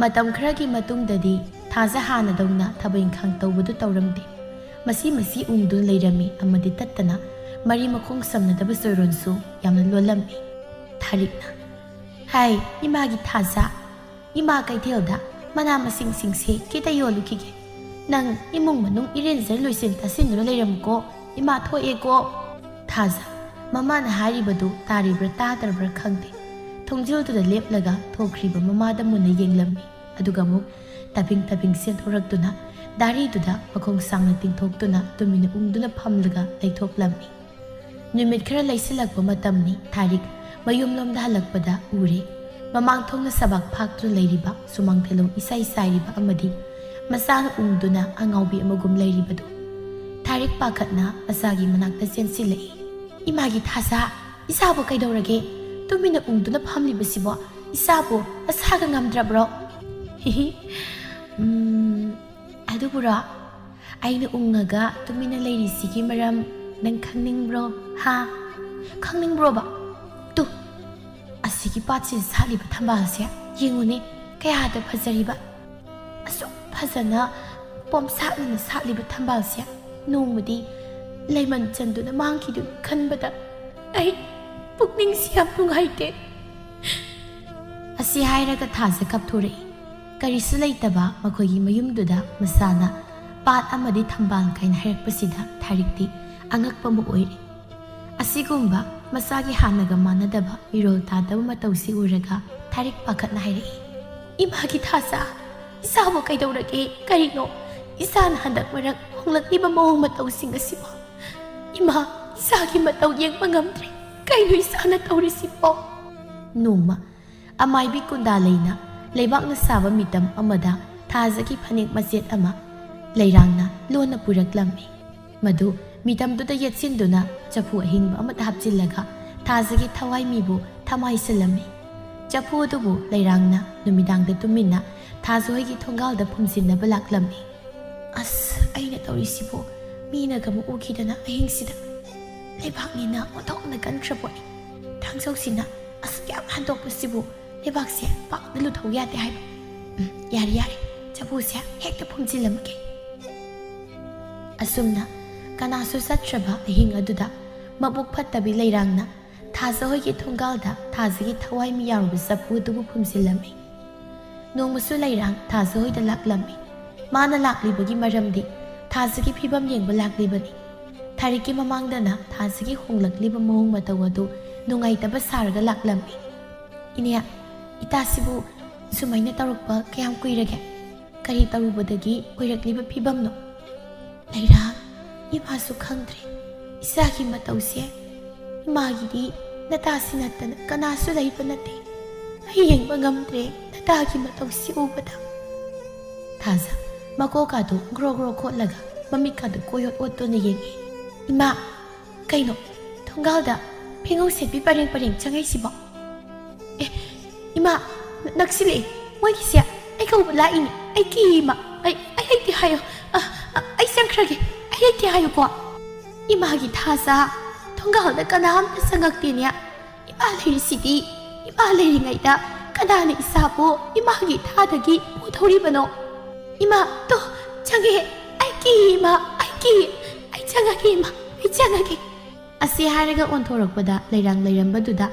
ꯃꯇꯝ ꯈꯔꯒꯤ ꯃꯇꯨꯡꯗꯗꯤ ꯊꯥꯖ ꯍꯥꯟꯅꯗꯧꯅ ꯊꯕꯛ ꯏꯪꯈꯥꯡ ꯇꯧꯕꯗꯨ ꯇꯧꯔꯝꯗꯦ꯫ ꯃꯁꯤ ꯎꯪꯗꯨꯅ ꯂꯩꯔꯝꯃꯤ ꯑꯃꯗꯤ ꯇꯠꯇꯅ ꯃꯔꯤ ꯃꯈꯣꯡ ꯁꯝꯅꯗꯕ ꯆꯣꯏꯔꯣꯟꯁꯨ ꯌꯥꯝꯅ ꯂꯣꯜꯂꯝꯃꯤ꯫ ꯊꯥꯔꯤꯛꯅ ꯍꯥꯏ ꯏꯃꯥꯒꯤ ꯊꯥꯖ, ꯏꯃꯥ ꯀꯩꯊꯦꯜꯗ ꯃꯅꯥ ꯃꯁꯤꯡꯁꯤꯡꯁꯦ ꯈꯤꯇ ꯌꯣꯜꯂꯨꯈꯤꯒꯦ꯫ ꯅꯪ ꯏꯃꯨꯡ ꯃꯅꯨꯡ ꯏꯔꯦꯟꯖꯔ ꯂꯣꯏꯁꯤꯟ ꯇꯥꯁꯤꯟꯗꯨꯅ ꯂꯩꯔꯝꯃꯨꯀꯣ, ꯏꯃꯥ ꯊꯣꯛꯑꯦꯀꯣ꯫ ꯊꯥꯖ ꯃꯃꯥꯅ ꯍꯥꯏꯔꯤꯕꯗꯨ ꯇꯥꯔꯤꯕ꯭ꯔꯥ ꯇꯥꯗ꯭ꯔꯕ꯭ꯔꯥ ꯈꯪꯗꯦ꯫ ꯊꯣꯡꯖꯤꯜꯗꯨꯗ ꯂꯦꯞꯂꯒ ꯊꯣꯛꯈ꯭ꯔꯤꯕ ꯃꯃꯥꯗ ꯃꯨꯟꯅ ꯌꯦꯡꯂꯝꯃꯤ ꯑꯗꯨꯒ ꯑꯃꯨꯛ ꯇꯥꯕꯤꯡ ꯆꯦꯟꯊꯣꯔꯛꯇꯨꯅ ꯗꯥꯔꯤꯗꯨꯗ ꯃꯈꯣꯡ ꯁꯥꯡꯅ ꯇꯤꯡꯊꯣꯛꯇꯨꯅ ꯇꯨꯃꯤꯟꯅ ꯎꯪꯗꯨꯅ ꯐꯝꯂꯒ ꯂꯩꯊꯣꯛꯂꯝꯃꯤ꯫ ꯅꯨꯃꯤꯠ ꯈꯔ ꯂꯩꯁꯤꯜꯂꯛꯄ ꯃꯇꯝꯅꯤ꯫ ꯊꯥꯔꯤꯛ ꯃꯌꯨꯝꯂꯣꯝꯗ ꯍꯜꯂꯛꯄꯗ ꯎꯔꯦ ꯃꯃꯥꯡ ꯊꯣꯡꯅ ꯁꯕꯥꯛ ꯐꯥꯛꯇꯨꯅ ꯂꯩꯔꯤꯕ ꯁꯨꯃꯥꯡ ꯊꯦꯂꯣꯡ ꯏꯁꯥꯏ ꯁꯥꯏꯔꯤꯕ ꯑꯃꯗꯤ ꯃꯆꯥꯅ ꯎꯪꯗꯨꯅ ꯑꯉꯥꯎꯕꯤ ꯑꯃꯒꯨꯝ ꯂꯩꯔꯤꯕꯗꯨ꯫ ꯊꯥꯔꯤꯛ ꯄꯥꯈꯠꯅ ꯃꯆꯥꯒꯤ ꯃꯅꯥꯛꯇ ꯆꯦꯟꯁꯤꯜꯂꯛꯏ꯫ ꯏꯃꯥꯒꯤ ꯊꯥꯖ, ꯏꯆꯥꯕꯨ ꯀꯩꯗꯧꯔꯒꯦ? ꯇꯨꯃꯤꯟꯅ ꯎꯪꯗꯨꯅ ꯐꯝꯂꯤꯕꯁꯤꯕꯣ ꯏꯆꯥꯕꯨ ꯃꯁꯥꯒ ꯉꯝꯗ꯭ꯔꯕ꯭ꯔꯣ? ꯍꯤꯍꯤ, ꯑꯗꯨꯕꯨꯔꯣ ꯑꯩꯅ ꯎꯪꯉꯒ ꯇꯨꯃꯤꯟꯅ ꯂꯩꯔꯤꯁꯤꯒꯤ ꯃꯔꯝ ꯅꯪ ꯈꯪꯅꯤꯡꯕ꯭ꯔꯣ? ꯍꯥ? ꯈꯪꯅꯤꯡꯕ꯭ꯔꯣꯕ? ꯇꯨ ꯑꯁꯤꯒꯤ ꯄꯥꯠꯁꯤꯗ ꯁꯥꯠꯂꯤꯕ ꯊꯝꯕꯥꯜꯁꯦ ꯌꯦꯡꯉꯨꯅꯦ, ꯀꯌꯥꯗ ꯐꯖꯔꯤꯕ! ꯑꯁꯨꯛ ꯐꯖꯅ ꯄꯣꯝꯁꯥꯠꯅꯅ ꯁꯥꯠꯂꯤꯕ ꯊꯝꯕꯥꯜꯁꯦ ꯅꯣꯡꯃꯗꯤ ꯂꯩꯃꯟ ꯆꯟꯗꯨꯅ ꯃꯥꯡꯈꯤꯗꯨꯅ ꯈꯟꯕꯗ ꯑꯩ ꯄꯨꯛꯅꯤꯡꯁꯤ ꯌꯥꯝ ꯅꯨꯡꯉꯥꯏꯇꯦ꯫ ꯑꯁꯤ ꯍꯥꯏꯔꯒ ꯊꯥꯖ ꯀꯞꯊꯣꯔꯛꯏ꯫ ꯀꯔꯤꯁꯨ ꯂꯩꯇꯕ ꯃꯈꯣꯏꯒꯤ ꯃꯌꯨꯝꯗꯨꯗ ꯃꯁꯥꯅ ꯄꯥꯠ ꯑꯃꯗꯤ ꯊꯝꯕꯥꯜ ꯀꯥꯏꯅ ꯍꯥꯏꯔꯛꯄꯁꯤꯗ ꯊꯥꯔꯤꯛꯇꯤ ꯑꯉꯛꯄ ꯑꯃ ꯑꯣꯏꯔꯦ꯫ ꯑꯁꯤꯒꯨꯝꯕ ꯃꯁꯥꯒꯤ ꯍꯥꯟꯅꯒ ꯃꯥꯟꯅꯗꯕ ꯃꯤꯔꯣꯜ ꯇꯥꯗꯕ ꯃꯇꯧꯁꯤ ꯎꯔꯒ ꯊꯥꯔꯤꯛ ꯄꯥꯈꯠꯅ ꯍꯥꯏꯔꯛꯏ꯫ ꯏꯃꯥꯒꯤ ꯊꯥꯖ, ꯏꯆꯥꯕꯨ ꯀꯩꯗꯧꯔꯒꯦ? ꯀꯔꯤꯅꯣ ꯏꯆꯥꯅ ꯍꯟꯗꯛ ꯃꯔꯛ ꯍꯣꯡꯂꯛꯂꯤꯕ ꯃꯑꯣꯡ ꯃꯇꯧꯁꯤꯡ ꯑꯁꯤꯕꯣ? ꯏꯃꯥ, ꯏꯆꯥꯒꯤ ꯃꯇꯧ ꯌꯦꯡꯕ ꯉꯝꯗ꯭ꯔꯦ꯫ ꯀꯩꯅꯣ ꯏꯆꯥꯅ ꯇꯧꯔꯤꯁꯤꯕꯣ? ꯅꯣꯡꯃ ꯑꯃꯥꯏꯕꯤ ꯀꯨꯟꯗꯥꯂꯩꯅ ꯂꯩꯕꯥꯛꯅ ꯁꯥꯕ ꯃꯤꯇꯝ ꯑꯃꯗ ꯊꯥꯖꯒꯤ ꯐꯅꯦꯛ ꯃꯆꯦꯠ ꯑꯃ ꯂꯩꯔꯥꯡꯅ ꯂꯣꯟꯅ ꯄꯨꯔꯛꯂꯝꯃꯤ꯫ ꯃꯗꯨ ꯃꯤꯇꯝꯗꯨꯗ ꯌꯦꯠꯁꯤꯟꯗꯨꯅ ꯆꯐꯨ ꯑꯍꯤꯡꯕ ꯑꯃꯗ ꯍꯥꯞꯆꯤꯜꯂꯒ ꯊꯥꯖꯒꯤ ꯊꯋꯥꯏꯃꯤꯕꯨ ꯊꯃꯥꯏꯁꯤꯜꯂꯝꯃꯤ꯫ ꯆꯐꯨ ꯑꯗꯨꯕꯨ ꯂꯩꯔꯥꯡꯅ ꯅꯨꯃꯤꯗꯥꯡꯗ ꯇꯨꯃꯤꯟꯅ ꯊꯥꯖꯍꯣꯏꯒꯤ ꯊꯣꯡꯒꯥꯜꯗ ꯐꯨꯝꯖꯤꯟꯅꯕ ꯂꯥꯛꯂꯝꯃꯤ꯫ ꯑꯁ, ꯑꯩꯅ ꯇꯧꯔꯤꯁꯤꯕꯨ ꯃꯤꯅꯒ ꯑꯃꯨꯛ ꯎꯈꯤꯗꯅ ꯑꯍꯤꯡꯁꯤꯗ ꯂꯩꯕꯥꯛꯅꯤꯅ ꯑꯣꯟꯊꯣꯛꯅ ꯀꯟꯈ꯭ꯔꯄꯣꯠꯅꯤ꯫ ꯊꯥꯡꯖꯧꯁꯤꯅ ꯑꯁ ꯌꯥꯝ ꯍꯟꯗꯣꯛꯄꯁꯤꯕꯨ ꯂꯩꯕꯥꯛꯁꯦ ꯄꯥꯛꯅ ꯂꯨꯊꯧ ꯌꯥꯗꯦ ꯍꯥꯏꯕ꯫ ꯌꯥꯔꯦ, ꯆꯐꯨꯁꯦ ꯍꯦꯛꯇ ꯐꯨꯝꯖꯤꯜꯂꯝꯃꯒꯦ꯫ ꯑꯁꯨꯝꯅ ꯀꯅꯥꯁꯨ ꯆꯠꯇ꯭ꯔꯕ ꯑꯍꯤꯡ ꯑꯗꯨꯗ ꯃꯕꯨꯛ ꯐꯠꯇꯕꯤ ꯂꯩꯔꯥꯡꯅ ꯊꯥꯖꯍꯣꯏꯒꯤ ꯊꯣꯡꯒꯥꯜꯗ ꯊꯥꯖꯒꯤ ꯊꯋꯥꯏꯃꯤ ꯌꯥꯎꯔꯕ ꯆꯐꯨ ꯑꯗꯨꯕꯨ ꯐꯨꯝꯖꯤꯜꯂꯝꯃꯤ꯫ ꯅꯣꯡꯃꯁꯨ ꯂꯩꯔꯥꯡ ꯊꯥꯖꯍꯣꯏꯗ ꯂꯥꯛꯂꯝꯃꯤ꯫ ꯃꯥꯅ ꯂꯥꯛꯂꯤꯕꯒꯤ ꯃꯔꯝꯗꯤ ꯊꯥꯖꯒꯤ ꯐꯤꯕꯝ ꯌꯦꯡꯕ ꯂꯥꯛꯂꯤꯕꯅꯤ꯫ ꯊꯥꯔꯤꯛꯀꯤ ꯃꯃꯥꯡꯗꯅ ꯊꯥꯖꯒꯤ ꯍꯣꯡꯂꯛꯂꯤꯕ ꯃꯑꯣꯡ ꯃꯇꯧ ꯑꯗꯨ ꯅꯨꯡꯉꯥꯏꯇꯕ ꯁꯥꯔꯒ ꯂꯥꯛꯂꯝꯃꯤ꯫ ꯏꯅꯦ, ꯏꯇꯥꯁꯤꯕꯨ ꯁꯨꯃꯥꯏꯅ ꯇꯧꯔꯛꯄ ꯀꯌꯥꯝ ꯀꯨꯏꯔꯒꯦ? ꯀꯔꯤ ꯇꯧꯔꯨꯕꯗꯒꯤ ꯑꯣꯏꯔꯛꯂꯤꯕ ꯐꯤꯕꯝꯅꯣ? ꯂꯩꯔꯥꯡ, ꯏꯃꯥꯁꯨ ꯈꯪꯗ꯭ꯔꯦ ꯏꯆꯥꯒꯤ ꯃꯇꯧꯁꯦ꯫ ꯏꯃꯥꯒꯤꯗꯤ ꯅꯇꯥꯁꯤ ꯅꯠꯇꯅ ꯀꯅꯥꯁꯨ ꯂꯩꯕ ꯅꯠꯇꯦ꯫ ꯑꯩ ꯌꯦꯡꯕ ꯉꯝꯗ꯭ꯔꯦ ꯅꯇꯥꯒꯤ ꯃꯇꯧꯁꯤ ꯎꯕꯗ꯫ ꯊꯥꯖ ꯃꯀꯣꯛꯀꯥꯗꯨ ꯒ꯭ꯔꯣ ꯒ꯭ꯔꯣ ꯈꯣꯠꯂꯒ ꯃꯃꯤꯠꯀꯥꯗꯨ ꯀꯣꯌꯣꯠ ꯑꯣꯠꯇꯨꯅ ꯌꯦꯡꯉꯤ꯫ ꯏꯃꯥ, ꯀꯩꯅꯣ ꯊꯣꯡꯒꯥꯜꯗ ꯐꯤꯉꯧ ꯁꯦꯠꯄꯤ ꯄꯔꯦꯡ ꯄꯔꯦꯡ ꯆꯪꯉꯛꯏꯁꯤꯕꯣ? ꯏꯃꯥ, ꯅꯛꯁꯤꯜꯂꯛꯑꯦ ꯃꯣꯏꯒꯤꯁꯦ꯫ ꯑꯩ ꯀꯧꯕ ꯂꯥꯛꯏꯅꯤ꯫ ꯑꯩ ꯀꯤꯌꯦ ꯏꯃꯥ꯫ ꯑꯩ ꯂꯩꯇꯦ ꯍꯥꯏꯌꯣ꯫ ꯑꯩ ꯆꯪꯈ꯭ꯔꯒꯦ꯫ ꯑꯩ ꯂꯩꯇꯦ ꯍꯥꯏꯌꯨꯀꯣ꯫ ꯏꯃꯥꯒꯤ ꯊꯥꯖ, ꯊꯣꯡꯒꯥꯜꯗ ꯀꯅꯥꯝꯇ ꯆꯪꯉꯛꯇꯦꯅꯦ꯫ ꯏꯃꯥ ꯂꯩꯔꯤꯁꯤꯗꯤ꯫ ꯏꯃꯥ ꯂꯩꯔꯤꯉꯩꯗ ꯀꯅꯥꯅ ꯏꯆꯥꯕꯨ ꯏꯃꯥꯒꯤ ꯊꯥꯗꯒꯤ ꯄꯨꯊꯧꯔꯤꯕꯅꯣ? ꯏꯃꯥ, ꯇꯣ ꯆꯪꯉꯦ꯫ ꯑꯩ ꯀꯤꯌꯦ ꯏꯃꯥ, ꯑꯩ ꯀꯤꯌꯦ꯫ ꯑꯩ ꯆꯪꯉꯒꯦ ꯏꯃꯥ, ꯑꯩ ꯆꯪꯉꯒꯦ꯫ ꯑꯁꯤ ꯍꯥꯏꯔꯒ ꯑꯣꯟꯊꯣꯔꯛꯄꯗ ꯂꯩꯔꯥꯡ ꯂꯩꯔꯝꯕꯗꯨꯗ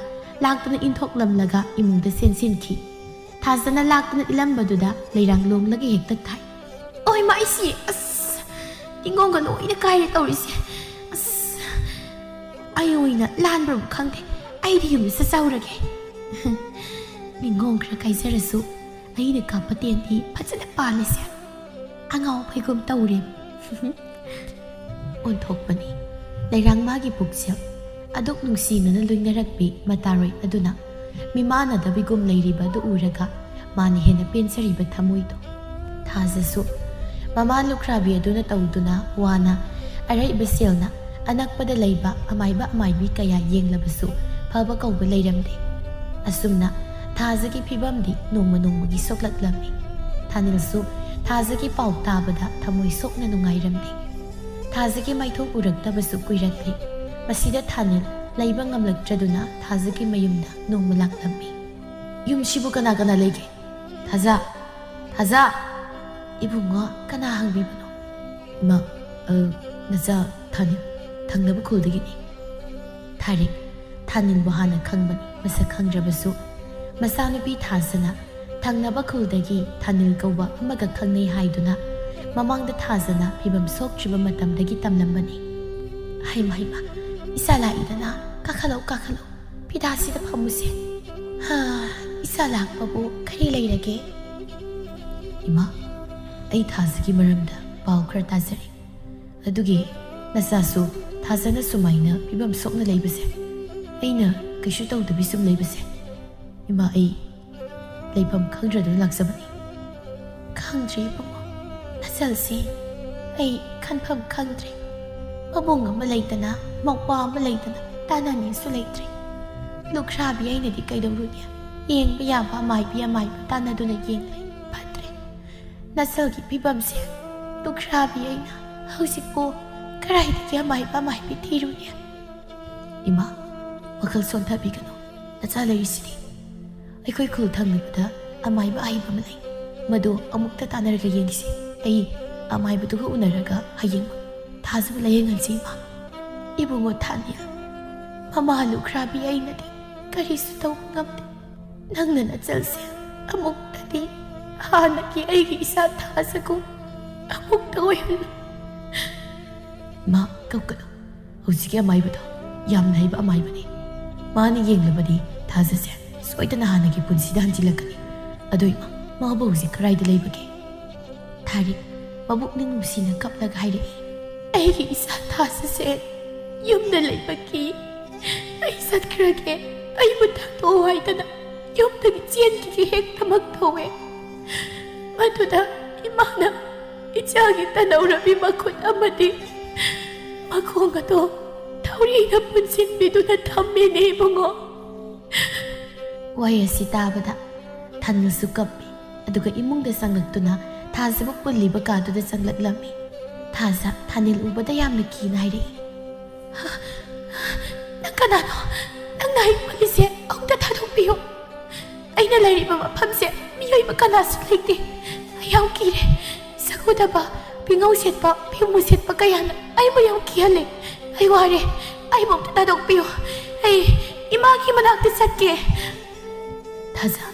ꯂꯥꯛꯇꯨꯅ ꯏꯟꯊꯣꯛꯂꯝꯂꯒ ꯏꯃꯨꯡꯗ ꯆꯦꯟꯁꯤꯟꯈꯤ꯫ ꯊꯥꯖꯅ ꯂꯥꯛꯇꯨꯅ ꯏꯜꯂꯝꯕꯗꯨꯗ ꯂꯩꯔꯥꯡ ꯂꯣꯡꯂꯒ ꯍꯦꯛꯇ ꯊꯥꯏ꯫ ꯑꯣ ꯏꯃꯥ, ꯑꯩꯁꯤ ꯑꯁ ꯇꯤꯡꯒꯣꯡꯒ ꯂꯣꯏꯅ ꯀꯥꯏꯔꯦ ꯇꯧꯔꯤꯁꯦ꯫ ꯑꯁ, ꯑꯩ ꯑꯣꯏꯅ ꯂꯥꯟꯕ꯭ꯔꯕꯨ ꯈꯪꯗꯦ꯫ ꯑꯩꯗꯤ ꯌꯨꯝꯗ ꯆꯠꯆꯧꯔꯒꯦ꯫ ꯅꯤꯡꯒꯣꯡ ꯈꯔ ꯀꯥꯏꯖꯔꯁꯨ ꯑꯩꯅ ꯀꯥꯞꯄ ꯇꯦꯟꯗꯤ ꯐꯖꯅ ꯄꯥꯜꯂꯤꯁꯦ ꯑꯉꯥꯎ ꯐꯩꯒꯨꯝ ꯇꯧꯔꯦ꯫ ꯑꯣꯟꯊꯣꯛꯄꯅꯤ ꯂꯩꯔꯥꯡ ꯃꯥꯒꯤ ꯄꯨꯛꯆꯦꯜ ꯑꯗꯨꯛ ꯅꯨꯡꯁꯤꯅꯅ ꯂꯣꯏꯅꯔꯛꯄꯤ ꯃꯇꯥꯔꯣꯏ ꯑꯗꯨꯅ ꯃꯤꯃꯥꯟꯅꯗꯕꯤꯒꯨꯝ ꯂꯩꯔꯤꯕ ꯑꯗꯨ ꯎꯔꯒ ꯃꯥꯅ ꯍꯦꯟꯅ ꯄꯦꯟꯖꯔꯤꯕ ꯊꯃꯣꯏꯗꯣ ꯊꯥꯖꯁꯨ ꯃꯃꯥ ꯂꯨꯈ꯭ꯔꯥꯕꯤ ꯑꯗꯨꯅ ꯇꯧꯗꯨꯅ ꯋꯥꯅ ꯑꯔꯩꯕ ꯁꯦꯜꯅ ꯑꯅꯛꯄꯗ ꯂꯩꯕ ꯑꯃꯥꯏꯕ ꯑꯃꯥꯏꯕꯤ ꯀꯌꯥ ꯌꯦꯡꯂꯕꯁꯨ ꯐꯕ ꯀꯧꯕ ꯂꯩꯔꯝꯗꯦ ꯑꯁꯨꯝꯅ ꯊꯥꯖꯒꯤ ꯐꯤꯕꯝꯗꯤ ꯅꯣꯡꯃ ꯅꯣꯡꯃꯒꯤ ꯁꯣꯛꯂꯛꯂꯝꯃꯤ ꯊꯥꯅꯤꯜꯁꯨ ꯊꯥꯖꯒꯤ ꯄꯥꯎ ꯇꯥꯕꯗ ꯊꯃꯣꯏ ꯁꯣꯛꯅ ꯅꯨꯡꯉꯥꯏꯔꯝꯗꯦ ꯊꯥꯖꯒꯤ ꯃꯥꯏꯊꯣꯡ ꯎꯔꯛꯇꯕꯁꯨ ꯀꯨꯏꯔꯛꯂꯦ ꯃꯁꯤꯗ ꯊꯥꯅꯤꯜ ꯂꯩꯕ ꯉꯝꯂꯛꯇ꯭ꯔꯗꯨꯅ ꯊꯥꯖꯒꯤ ꯃꯌꯨꯝꯗ ꯅꯣꯡꯃ ꯂꯥꯛꯂꯝꯃꯤ ꯌꯨꯝꯁꯤꯕꯨ ꯀꯅꯥ ꯀꯅꯥ ꯂꯩꯒꯦ ꯊꯥꯖ 이붕어 까나 항비브노 마 나자 타닐 당나부 콜드기니 타릭 타닐부 하나 캉바니 마사 캉드라바수 마사누비 타스나 당나바 콜드기 타닐 거와 엄마가 캉네 하이두나 마망다 타스나 비밤 속주바 마담다기 땀람바니 하이마 이살라 이다나 까칼로 비다시다 파무세 하 이살라 바보 카리 레이라게 이마 ꯑꯩ ꯊꯥꯖꯒꯤ ꯃꯔꯝꯗ ꯄꯥꯎ ꯈꯔ ꯇꯥꯖꯔꯤ ꯑꯗꯨꯒꯤ ꯅꯆꯥꯁꯨ ꯊꯥꯖꯅ ꯁꯨꯃꯥꯏꯅ ꯐꯤꯕꯝ ꯁꯣꯛꯅ ꯂꯩꯕꯁꯦ ꯑꯩꯅ ꯀꯩꯁꯨ ꯇꯧꯗꯕꯤ ꯁꯨꯝ ꯂꯩꯕꯁꯦ ꯏꯃꯥ ꯑꯩ ꯂꯩꯐꯝ ꯈꯪꯗ꯭ꯔꯗꯨꯅ ꯂꯥꯛꯆꯕꯅꯤ ꯈꯪꯗ꯭ꯔꯤ ꯏꯕꯨꯡꯉꯣ ꯅꯆꯜꯁꯤ ꯑꯩ ꯈꯟꯐꯝ ꯈꯪꯗ꯭ꯔꯤ ꯃꯕꯨꯡ ꯑꯃ ꯂꯩꯇꯅ ꯃꯧꯄꯥ ꯑꯃ ꯂꯩꯇꯅ ꯇꯥꯟꯅꯅꯤꯁꯨ ꯂꯩꯇ꯭ꯔꯤ ꯂꯨꯈ꯭ꯔꯥꯕꯤ ꯑꯩꯅꯗꯤ ꯀꯩꯗꯧꯔꯨꯅꯤ ꯌꯦꯡꯕ ꯌꯥꯕ ꯑꯃꯥꯏꯕ ꯇꯥꯟꯅꯗꯨꯅ ꯌꯦꯡꯂꯩ ꯅꯆꯜꯒꯤ ꯐꯤꯕꯝꯁꯦ ꯂꯨꯈ꯭ꯔꯥꯕꯤ ꯑꯩꯅ ꯍꯧꯖꯤꯛꯄꯨ ꯀꯔꯥꯏꯗꯒꯤ ꯑꯃꯥꯏꯕꯤ ꯊꯤꯔꯨꯅꯤ ꯏꯃꯥ ꯋꯥꯈꯜ ꯁꯣꯟꯊꯕꯤꯒꯅꯨ ꯅꯆꯥ ꯂꯩꯔꯤꯁꯤꯗꯤ ꯑꯩꯈꯣꯏ ꯈꯨꯜ ꯊꯪꯅꯕꯗ ꯑꯃꯥꯏꯕ ꯑꯍꯩꯕ ꯑꯃ ꯂꯩ ꯃꯗꯨ ꯑꯃꯨꯛꯇ ꯇꯥꯟꯅꯔꯒ ꯌꯦꯡꯁꯤ ꯑꯩ ꯑꯃꯥꯏꯕꯗꯨꯒ ꯎꯅꯔꯒ ꯍꯌꯦꯡ ꯊꯥꯖꯕ ꯂꯥꯌꯦꯡꯍꯟꯁꯤ ꯏꯃꯥ 이붕어 타닐 ꯃꯃꯥ ꯂꯨꯈ꯭ꯔꯥꯕꯤ ꯑꯩꯅꯗꯤ ꯀꯔꯤꯁꯨ ꯇꯧꯕ ꯉꯝꯗꯦ ꯅꯪꯅ ꯅꯆꯜꯁꯦ ꯑꯃꯨꯛꯇꯗꯤ ꯍꯥꯟꯅꯒꯤ ꯑꯩꯒꯤ ꯏꯁꯥ ꯊꯥꯖꯒꯨꯝ ꯑꯃꯨꯛꯇ ꯑꯣꯏꯍꯜꯂꯨ ꯃꯥ ꯀꯞꯀꯅꯨ ꯍꯧꯖꯤꯛꯀꯤ ꯑꯃꯥꯏꯕꯗꯣ ꯌꯥꯝꯅ ꯍꯩꯕ ꯑꯃꯥꯏꯕꯅꯤ ꯃꯥꯅ ꯌꯦꯡꯂꯕꯗꯤ ꯊꯥꯖꯁꯦ ꯁꯣꯏꯗꯅ ꯍꯥꯟꯅꯒꯤ ꯄꯨꯟꯁꯤꯗ ꯍꯟꯖꯤꯜꯂꯛꯀꯅꯤ ꯑꯗꯣ ꯏꯃꯥ ꯃꯥꯕꯨ ꯍꯧꯖꯤꯛ ꯀꯔꯥꯏꯗ ꯂꯩꯕꯒꯦ ꯊꯥꯔꯤꯛ ꯃꯕꯨꯛꯅꯤꯡ ꯅꯨꯡꯁꯤꯅ ꯀꯞꯂꯒ ꯍꯥꯏꯔꯛꯏ ꯑꯩꯒꯤ ꯏꯁꯥ ꯊꯥꯖꯁꯦ ꯌꯨꯝꯗ ꯂꯩꯕꯒꯤ ꯑꯩ ꯆꯠꯈ꯭ꯔꯒꯦ ꯑꯩꯕꯨ ꯊꯥꯗꯣꯛꯑꯣ ꯍꯥꯏꯗꯅ ꯌꯨꯝꯗꯒꯤ ꯆꯦꯟꯈꯤꯒꯦ ꯍꯦꯛꯇꯃꯛ ꯇꯧꯋꯦ ꯃꯗꯨꯗ ꯏꯃꯥꯅ ꯏꯆꯥꯒꯤ ꯇꯅꯧꯔꯕꯤ ꯃꯈꯨꯠ ꯑꯃꯗꯤ ꯃꯈꯣꯡ ꯑꯗꯣ ꯊꯧꯔꯤꯅ ꯄꯨꯟꯁꯤꯟꯕꯤꯗꯨꯅ ꯊꯝꯃꯦꯅꯦ ꯏꯕꯨꯡꯉꯣ ꯋꯥꯍꯩ ꯑꯁꯤ ꯇꯥꯕꯗ ꯊꯥꯅꯤꯜꯁꯨ ꯀꯞꯄꯤ ꯑꯗꯨꯒ ꯏꯃꯨꯡꯗ ꯆꯪꯂꯛꯇꯨꯅ ꯊꯥꯖꯕꯨ ꯄꯨꯜꯂꯤꯕ ꯀꯥꯗꯨꯗ ꯆꯪꯂꯛꯂꯝꯃꯤ ꯊꯥꯖ ꯊꯥꯅꯤꯜ ꯎꯕꯗ ꯌꯥꯝꯅ ꯀꯤꯅ ꯍꯥꯏꯔꯛꯏ ꯅꯪ ꯀꯅꯥꯅꯣ ꯅꯪꯅ ꯑꯩ ꯄꯨꯜꯂꯤꯁꯦ ꯑꯃꯨꯛꯇ ꯊꯥꯗꯣꯛꯄꯤꯌꯨ ꯑꯩꯅ ꯂꯩꯔꯤꯕ ꯃꯐꯝꯁꯦ ꯃꯤꯑꯣꯏꯕ ꯀꯅꯥꯁꯨ ꯂꯩꯇꯦ ꯑꯩ ꯌꯥꯝ ꯀꯤꯔꯦ ꯁꯛꯎꯗꯕ ꯄꯤꯉꯧ ꯁꯦꯠꯄ ꯐꯤꯃꯨ ꯁꯦꯠꯄ ꯀꯌꯥꯅ ꯑꯩꯕꯨ ꯌꯥꯝ ꯀꯤꯍꯜꯂꯦ ꯑꯩ ꯋꯥꯔꯦ ꯑꯩꯕꯨ ꯑꯃꯨꯛꯇ ꯊꯥꯗꯣꯛꯄꯤꯌꯨ ꯑꯩ ꯏꯃꯥꯒꯤ ꯃꯅꯥꯛꯇ ꯆꯠꯀꯦ ꯊꯥꯖ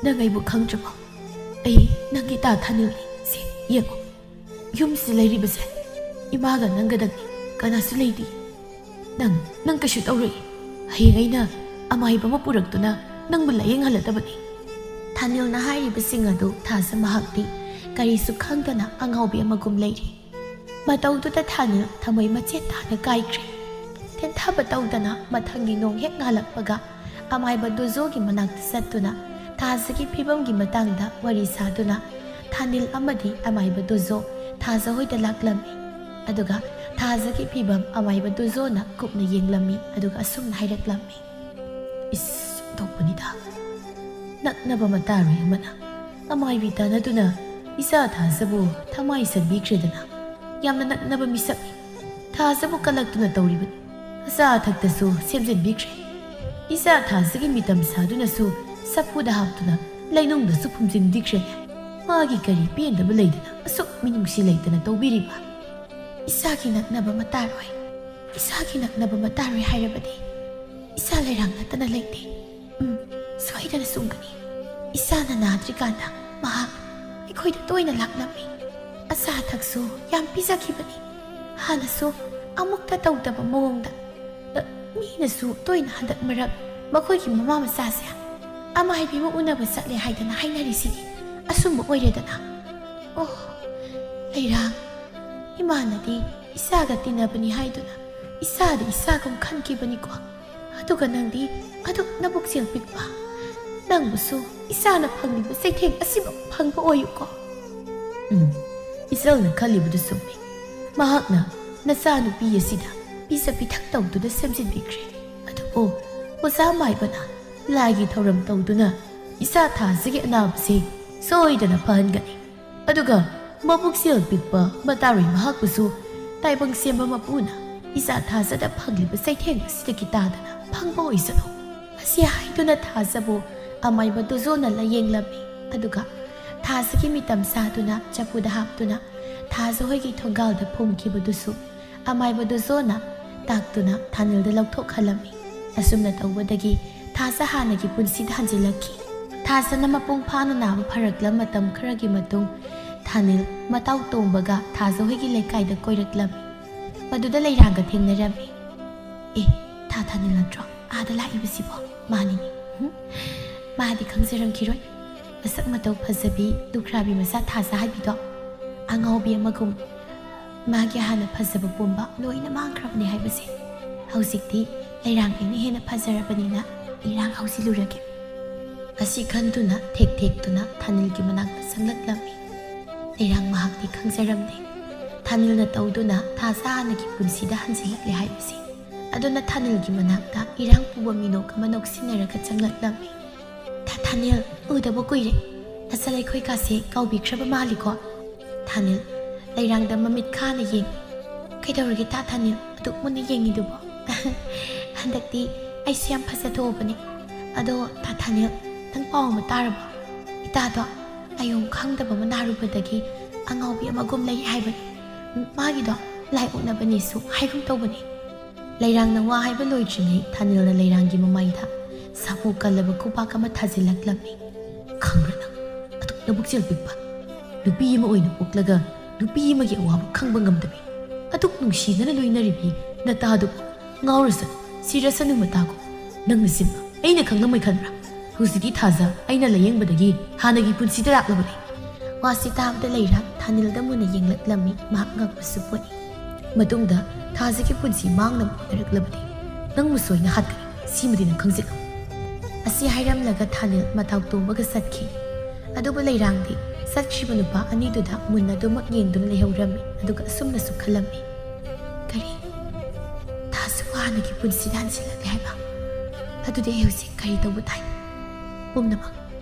ꯅꯪ ꯑꯩꯕꯨ ꯈꯪꯗ꯭ꯔꯕꯣ ꯑꯩ ꯅꯪꯒꯤ ꯇꯥ ꯊꯥꯅꯤꯜꯅꯤ ꯁꯤ ꯌꯦꯡꯉꯨ ꯌꯨꯝꯁꯤꯗ ꯂꯩꯔꯤꯕꯁꯦ ꯏꯃꯥꯒ ꯅꯪꯒꯗꯪꯅꯤ ꯀꯅꯥꯁꯨ ꯂꯩꯇꯦ ꯅꯪ ꯀꯩꯁꯨ ꯇꯧꯔꯣꯏ ꯍꯌꯦꯡ ꯑꯩꯅ ꯑꯃꯥꯏꯕ ꯑꯃ ꯄꯨꯔꯛꯇꯨꯅ ꯅꯪꯕꯨ ꯂꯥꯌꯦꯡꯍꯜꯂꯗꯕꯅꯤ ꯊꯥꯅꯤꯜꯅ ꯍꯥꯏꯔꯤꯕꯁꯤꯡ ꯑꯗꯨ ꯊꯥꯖ ꯃꯍꯥꯛꯇꯤ ꯀꯔꯤꯁꯨ ꯈꯪꯗꯅ ꯑꯉꯥꯎꯕꯤ ꯑꯃꯒꯨꯝ ꯂꯩꯔꯤ ꯃꯇꯧꯗꯨꯗ ꯊꯥꯅꯤꯜ ꯊꯃꯣꯏ ꯃꯆꯦꯠ ꯇꯥꯅ ꯀꯥꯏꯈ꯭ꯔꯦ ꯇꯦꯟꯊꯕ ꯇꯧꯗꯅ ꯃꯊꯪꯒꯤ ꯅꯣꯡ ꯍꯦꯛ ꯉꯥꯜꯂꯛꯄꯒ ꯑꯃꯥꯏꯕ ꯗꯣꯖꯣꯒꯤ ꯃꯅꯥꯛꯇ ꯆꯠꯇꯨꯅ ꯊꯥꯖꯒꯤ ꯐꯤꯕꯝꯒꯤ ꯃꯇꯥꯡꯗ ꯋꯥꯔꯤ ꯁꯥꯗꯨꯅ ꯊꯥꯅꯤꯜ ꯑꯃꯗꯤ ꯑꯃꯥꯏꯕ ꯗꯣꯖꯣ ꯊꯥꯖ ꯍꯣꯏꯗ ꯂꯥꯛꯂꯝꯃꯤ ꯑꯗꯨꯒ ꯊꯥꯖꯒꯤ ꯐꯤꯕꯝ ꯑꯃꯥꯏꯕ ꯗꯣꯖꯣꯅ ꯀꯨꯞꯅ ꯌꯦꯡꯂꯝꯃꯤ ꯑꯗꯨꯒ ꯑꯁꯨꯝꯅ ꯍꯥꯏꯔꯛꯂꯝꯃꯤ ꯏꯁ ꯇꯧꯕꯅꯤꯗ ꯅꯛꯅꯕ ꯃꯇꯥꯔꯣꯏ ꯑꯃꯅ ꯑꯃꯥꯏꯕꯤ ꯇꯥꯟꯅꯗꯨꯅ ꯏꯆꯥ ꯊꯥꯖꯕꯨ ꯊꯃꯥꯏ ꯁꯟꯕꯤꯈ꯭ꯔꯦꯗꯅ ꯌꯥꯝꯅ ꯅꯛꯅꯕ ꯃꯤꯁꯛꯅꯤ ꯊꯥꯖꯕꯨ ꯀꯜꯂꯛꯇꯨꯅ ꯇꯧꯔꯤꯕꯅꯤ ꯑꯆꯥ ꯑꯊꯛꯇꯁꯨ ꯁꯦꯝꯖꯤꯟꯕꯤꯈ꯭ꯔꯦ ꯏꯆꯥ ꯊꯥꯖꯒꯤ ꯃꯤꯇꯝ ꯁꯥꯗꯨꯅꯁꯨ ꯁꯐꯨꯗ ꯍꯥꯞꯇꯨꯅ ꯂꯩꯅꯨꯡꯗꯁꯨ ꯐꯨꯝꯖꯤꯟꯕꯤꯈ꯭ꯔꯦꯅꯦ ꯃꯥꯒꯤ ꯀꯔꯤ ꯄꯦꯟꯗꯕ ꯂꯩꯗꯅ ꯑꯁꯨꯛ ꯃꯤꯅꯨꯡꯁꯤ ꯂꯩꯇꯅ ꯇꯧꯕꯤꯔꯤꯕ ꯏꯆꯥꯒꯤ ꯅꯛꯅꯕ ꯃꯇꯥꯔꯣꯏ ꯍꯥꯏꯔꯕꯗꯤ ꯏꯆꯥ ꯂꯩꯔꯥꯡ ꯅꯠꯇꯅ ꯂꯩꯇꯦ ꯁꯣꯏꯗꯅ ꯆꯨꯝꯒꯅꯤ ꯏꯆꯥꯅ ꯅꯥꯗ꯭ꯔꯤꯀꯥꯟꯗ ꯃꯍꯥꯛ ꯑꯩꯈꯣꯏꯗ ꯇꯣꯏꯅ ꯂꯥꯛꯂꯝꯃꯤ ꯑꯆꯥ ꯑꯊꯛꯁꯨ ꯌꯥꯝ ꯄꯤꯖꯈꯤꯕꯅꯤ ꯍꯥꯟꯅꯁꯨ ꯑꯃꯨꯛꯇ ꯇꯧꯗꯕ ꯃꯑꯣꯡꯗ ꯃꯤꯅꯁꯨ ꯇꯣꯏꯅ ꯍꯟꯗꯛ ꯃꯔꯛ ꯃꯈꯣꯏꯒꯤ ꯃꯃꯥ ꯃꯆꯥꯁꯦ ꯑꯃꯥꯏꯕꯤꯕꯨ ꯎꯅꯕ ꯆꯠꯂꯦ ꯍꯥꯏꯗꯅ ꯍꯥꯏꯅꯔꯤꯁꯤꯗꯤ ꯑꯁꯨꯝꯕ ꯑꯣꯏꯔꯦꯗꯅ ꯑꯣ ꯂꯩꯔꯥꯡ ꯏꯃꯥꯅꯗꯤ ꯏꯆꯥꯒ ꯇꯤꯟꯅꯕꯅꯤ ꯍꯥꯏꯗꯨꯅ ꯏꯆꯥꯗꯤ ꯏꯆꯥꯒꯨꯝ ꯈꯟꯈꯤꯕꯅꯤꯀꯣ ꯑꯗꯨꯒ ꯅꯪꯗꯤ ꯑꯗꯨꯛ ꯅꯕꯨꯛꯆꯦꯜ ꯄꯤꯛꯄ ꯅꯪꯕꯨꯁꯨ ꯏꯁꯥꯅ ꯐꯪꯂꯤꯕ ꯆꯩꯊꯦꯡ ꯑꯁꯤꯃꯛ ꯐꯪꯕ ꯑꯣꯏꯌꯨꯀꯣ. ꯏꯆꯜꯅ ꯈꯜꯂꯤꯕꯗꯨ ꯆꯨꯝꯃꯤ. ꯃꯍꯥꯛꯅ ꯅꯆꯥꯅꯨꯄꯤ ꯑꯁꯤꯗ ꯄꯤꯖ ꯄꯤꯊꯛ ꯇꯧꯗꯨꯅ ꯁꯦꯝꯖꯤꯟꯕꯤꯈ꯭ꯔꯦ. ꯑꯗꯨꯕꯨ ꯑꯣꯖꯥ ꯃꯥꯏꯕꯅ ꯂꯥꯏꯒꯤ ꯊꯧꯔꯝ ꯇꯧꯗꯨꯅ ꯏꯆꯥ ꯊꯥꯖꯒꯤ ꯑꯅꯥꯕꯁꯤ ꯁꯣꯏꯗꯅ ꯐꯍꯟꯒꯅꯤ. ꯑꯗꯨꯒ ꯃꯕꯨꯛꯆꯦꯜ ꯄꯤꯛꯄ ꯃꯇꯥꯔꯣꯏ ꯃꯍꯥꯛꯄꯨꯁꯨ ꯇꯥꯏꯕꯪ ꯁꯦꯝꯕ ꯃꯄꯨꯅ ꯏꯆꯥ ꯊꯥꯖꯗ ꯐꯪꯂꯤꯕ ꯆꯩꯊꯦꯡ ꯑꯁꯤꯗꯒꯤ ꯇꯥꯗꯅ ꯐꯪꯕ ꯑꯣꯏꯁꯅꯨ. ꯑꯁꯤ ꯍꯥꯏꯗꯨꯅ ꯊꯥꯖꯕꯨ ꯑꯃꯥꯏꯕ ꯗꯣꯖꯣꯅ ꯂꯥꯌꯦꯡꯂꯝꯃꯤ. ꯑꯗꯨꯒ ꯊꯥꯖꯒꯤ ꯃꯤꯇꯝ ꯁꯥꯗꯨꯅ ꯆꯐꯨꯗ ꯍꯥꯞꯇꯨꯅ ꯊꯥꯖ ꯍꯣꯏꯒꯤ ꯊꯣꯡꯒꯥꯜꯗ ꯐꯨꯝꯈꯤꯕꯗꯨꯁꯨ ꯑꯃꯥꯏꯕ ꯗꯣꯖꯣꯅ ꯇꯥꯛꯇꯨꯅ ꯊꯥꯅꯤꯜꯗ ꯂꯧꯊꯣꯛꯍꯜꯂꯝꯃꯤ. ꯑꯁꯨꯝꯅ ꯇꯧꯕꯗꯒꯤ ꯊꯥꯖ ꯍꯥꯟꯅꯒꯤ ꯄꯨꯟꯁꯤꯗ ꯍꯟꯖꯤꯜꯂꯛꯈꯤ. ꯊꯥꯖꯅ ꯃꯄꯨꯡ ꯐꯥꯅ ꯅꯥꯕ ꯐꯔꯛꯂ ꯃꯇꯝ ꯈꯔꯒꯤ ꯃꯇꯨꯡ ꯊꯥꯅꯤꯜ ꯃꯇꯥꯎ ꯇꯣꯡꯕꯒ ꯊꯥꯖ ꯍꯣꯏꯒꯤ ꯂꯩꯀꯥꯏꯗ ꯀꯣꯏꯔꯛꯂꯝꯃꯤ. ꯃꯗꯨꯗ ꯂꯩꯔꯥꯡꯒ ꯊꯦꯡꯅꯔꯝꯃꯤ. ꯊꯥꯅꯤꯜ ꯅꯠꯇ꯭ꯔꯣ ꯑꯥꯗ ꯂꯥꯛꯏꯕꯁꯤꯕꯣ? ꯃꯥꯅꯤꯅꯦ. ꯃꯥꯗꯤ ꯈꯪꯖꯔꯝꯈꯤꯔꯣꯏ. ꯃꯁꯛ ꯃꯇꯧ ꯐꯖꯕꯤ ꯂꯨꯈ꯭ꯔꯥꯕꯤ ꯃꯆꯥ ꯊꯥꯖ ꯍꯥꯏꯕꯤꯗꯣ ꯑꯉꯥꯎꯕꯤ ꯑꯃꯒꯨꯝ ꯃꯥꯒꯤ ꯍꯥꯟꯅ ꯐꯖꯕ ꯄꯨꯝꯕ ꯂꯣꯏꯅ ꯃꯥꯡꯈ꯭ꯔꯕꯅꯤ ꯍꯥꯏꯕꯁꯦ. ꯍꯧꯖꯤꯛꯇꯤ ꯂꯩꯔꯥꯡꯕꯤꯅ ꯍꯦꯟꯅ ꯐꯖꯔꯕꯅꯤꯅ ꯏꯔꯥꯡ ꯍꯧꯖꯤꯜꯂꯨꯔꯒꯦ. ꯑꯁꯤ ꯈꯟꯗꯨꯅ ꯊꯦꯛ ꯊꯦꯛꯇꯨꯅ ꯊꯥꯅꯤꯜꯒꯤ ꯃꯅꯥꯛꯇ ꯆꯪꯂꯛꯂꯝꯃꯤ. ꯂꯩꯔꯥꯡ ꯃꯍꯥꯛꯇꯤ ꯈꯪꯖꯔꯝꯗꯦ ꯊꯥꯅꯤꯜꯅ ꯇꯧꯗꯨꯅ ꯊꯥꯖ ꯍꯥꯟꯅꯒꯤ ꯄꯨꯟꯁꯤꯗ ꯍꯟꯖꯤꯜꯂꯛꯂꯦ ꯍꯥꯏꯕꯁꯦ. ꯑꯗꯨꯅ ꯊꯥꯅꯤꯜꯒꯤ ꯃꯅꯥꯛꯇ ꯏꯔꯥꯡ ꯄꯨꯕ ꯃꯤꯅꯣꯛ ꯑꯃ ꯅꯣꯛꯁꯤꯟꯅꯔꯒ ꯆꯪꯂꯛꯂꯝꯃꯤ. ꯊꯥꯅꯤꯜ ꯎꯗꯕ ꯀꯨꯏꯔꯦ. ꯅꯆꯜ ꯑꯩꯈꯣꯏꯒꯥꯁꯦ ꯀꯥꯎꯕꯤꯈ꯭ꯔꯕ ꯃꯥꯜꯂꯤꯀꯣ. ꯊꯥꯅꯤꯜ ꯂꯩꯔꯥꯡꯗ ꯃꯃꯤꯠ ꯈꯥꯅ ꯌꯦꯡ. ꯀꯩꯗꯧꯔꯒꯦ ꯊꯥꯅꯤꯜ ꯑꯗꯨꯛ ꯃꯨꯟꯅ ꯌꯦꯡꯉꯤꯗꯨꯕꯣ? ꯍꯟꯗꯛꯇꯤ ꯑꯩꯁꯨ ꯌꯥꯝ ꯐꯖꯊꯣꯛꯑꯕꯅꯦ. ꯑꯗꯣ ꯊꯥꯅꯤꯜ ꯅꯪ ꯄꯥꯎ ꯑꯃ ꯇꯥꯔꯕꯣ? ꯏꯇꯥꯗꯣ ꯑꯌꯣꯝ ꯈꯪꯗꯕ ꯑꯃ ꯅꯥꯔꯨꯕꯗꯒꯤ ꯑꯉꯥꯎꯕꯤ ꯑꯃꯒꯨꯝ ꯂꯩ ꯍꯥꯏꯕꯅꯤ. ꯃꯥꯒꯤꯗꯣ ꯂꯥꯏ ꯑꯣꯛꯅꯕꯅꯦꯁꯨ ꯍꯥꯏꯒꯨꯝ ꯇꯧꯕꯅꯤ. ꯂꯩꯔꯥꯡꯅ ꯋꯥ ꯍꯥꯏꯕ ꯂꯣꯏꯗ꯭ꯔꯤꯉꯩ ꯊꯥꯅꯤꯜꯅ ꯂꯩꯔꯥꯡꯒꯤ ꯃꯃꯥꯏꯗ ꯁꯥꯐꯨ ꯀꯜꯂꯕ ꯈꯨꯄꯥꯛ ꯑꯃ ꯊꯥꯖꯤꯜꯂꯛꯂꯝꯃꯤ. ꯈꯪꯕ꯭ꯔꯥ ꯅꯪ ꯑꯗꯨꯛ ꯅꯕꯨꯛꯆꯦꯜ ꯄꯤꯛꯄ ꯅꯨꯄꯤ ꯑꯃ ꯑꯣꯏꯅ ꯄꯣꯛꯂꯒ ꯅꯨꯄꯤ ꯑꯃꯒꯤ ꯑꯋꯥꯕ ꯈꯪꯕ ꯉꯝꯗꯕꯤ ꯑꯗꯨꯛ ꯅꯨꯡꯁꯤꯅꯅ ꯂꯣꯏꯅꯔꯤꯕꯤ ꯅꯇꯥꯗꯨꯕꯨ ꯉꯥꯎꯔꯁꯅꯨ ꯁꯤꯔꯁꯅꯨ ꯃꯇꯥꯀꯣ. ꯅꯪꯅ ꯁꯤꯟꯕ ꯑꯩꯅ ꯈꯪꯂꯝꯃꯣꯏ ꯈꯟꯕ꯭ꯔꯥ? ꯍꯧꯖꯤꯛꯇꯤ ꯊꯥꯖ ꯑꯩꯅ ꯂꯥꯌꯦꯡꯕꯗꯒꯤ ꯍꯥꯟꯅꯒꯤ ꯄꯨꯟꯁꯤꯗ ꯂꯥꯛꯂꯕꯅꯤ. ꯋꯥꯁꯤ ꯇꯥꯕꯗ ꯂꯩꯔꯥꯡ ꯊꯥꯅꯤꯜꯗ ꯃꯨꯟꯅ ꯌꯦꯡꯂꯛꯂꯝꯃꯤ. ꯃꯍꯥꯛ ꯉꯛꯄꯁꯨ ꯄꯣꯛꯏ. ꯃꯇꯨꯡꯗ ꯊꯥꯖꯒꯤ ꯄꯨꯟꯁꯤ ꯃꯥꯡꯅꯕ ꯍꯣꯠꯅꯔꯛꯂꯕꯗꯤ ꯅꯪꯕꯨ ꯁꯣꯏꯅ ꯍꯥꯠꯀꯅꯤ. ꯁꯤꯃꯗꯤ ꯅꯪ ꯈꯪꯖꯤꯜꯂꯨ. ꯑꯁꯤ ꯍꯥꯏꯔꯝꯂꯒ ꯊꯥꯅꯤꯜ ꯃꯇꯥꯎ ꯇꯣꯡꯕꯒ ꯆꯠꯈꯤ. ꯑꯗꯨꯕꯨ ꯂꯩꯔꯥꯡꯗꯤ ꯆꯠꯈ꯭ꯔꯤꯕ ꯅꯨꯄꯥ ꯑꯅꯤꯗꯨꯗ ꯃꯨꯟꯅ ꯑꯗꯨꯃꯛ ꯌꯦꯡꯗꯨꯅ ꯂꯩꯍꯧꯔꯝꯃꯤ. ꯑꯗꯨꯒ ꯑꯁꯨꯝꯅꯁꯨ ꯈꯜꯂꯝꯃꯤ. ꯀꯔꯤ ꯊꯥꯖꯕꯨ ꯍꯥꯟꯅꯒꯤ ꯄꯨꯟꯁꯤꯗ ꯍꯟꯖꯤꯜꯂꯛꯂꯦ ꯍꯥꯏꯕ? ꯑꯗꯨꯗꯤ ꯑꯩ ꯍꯧꯖꯤꯛ ꯀꯔꯤ ꯇꯧꯕ ꯇꯥꯏ? ꯄꯨꯝꯅꯃꯛ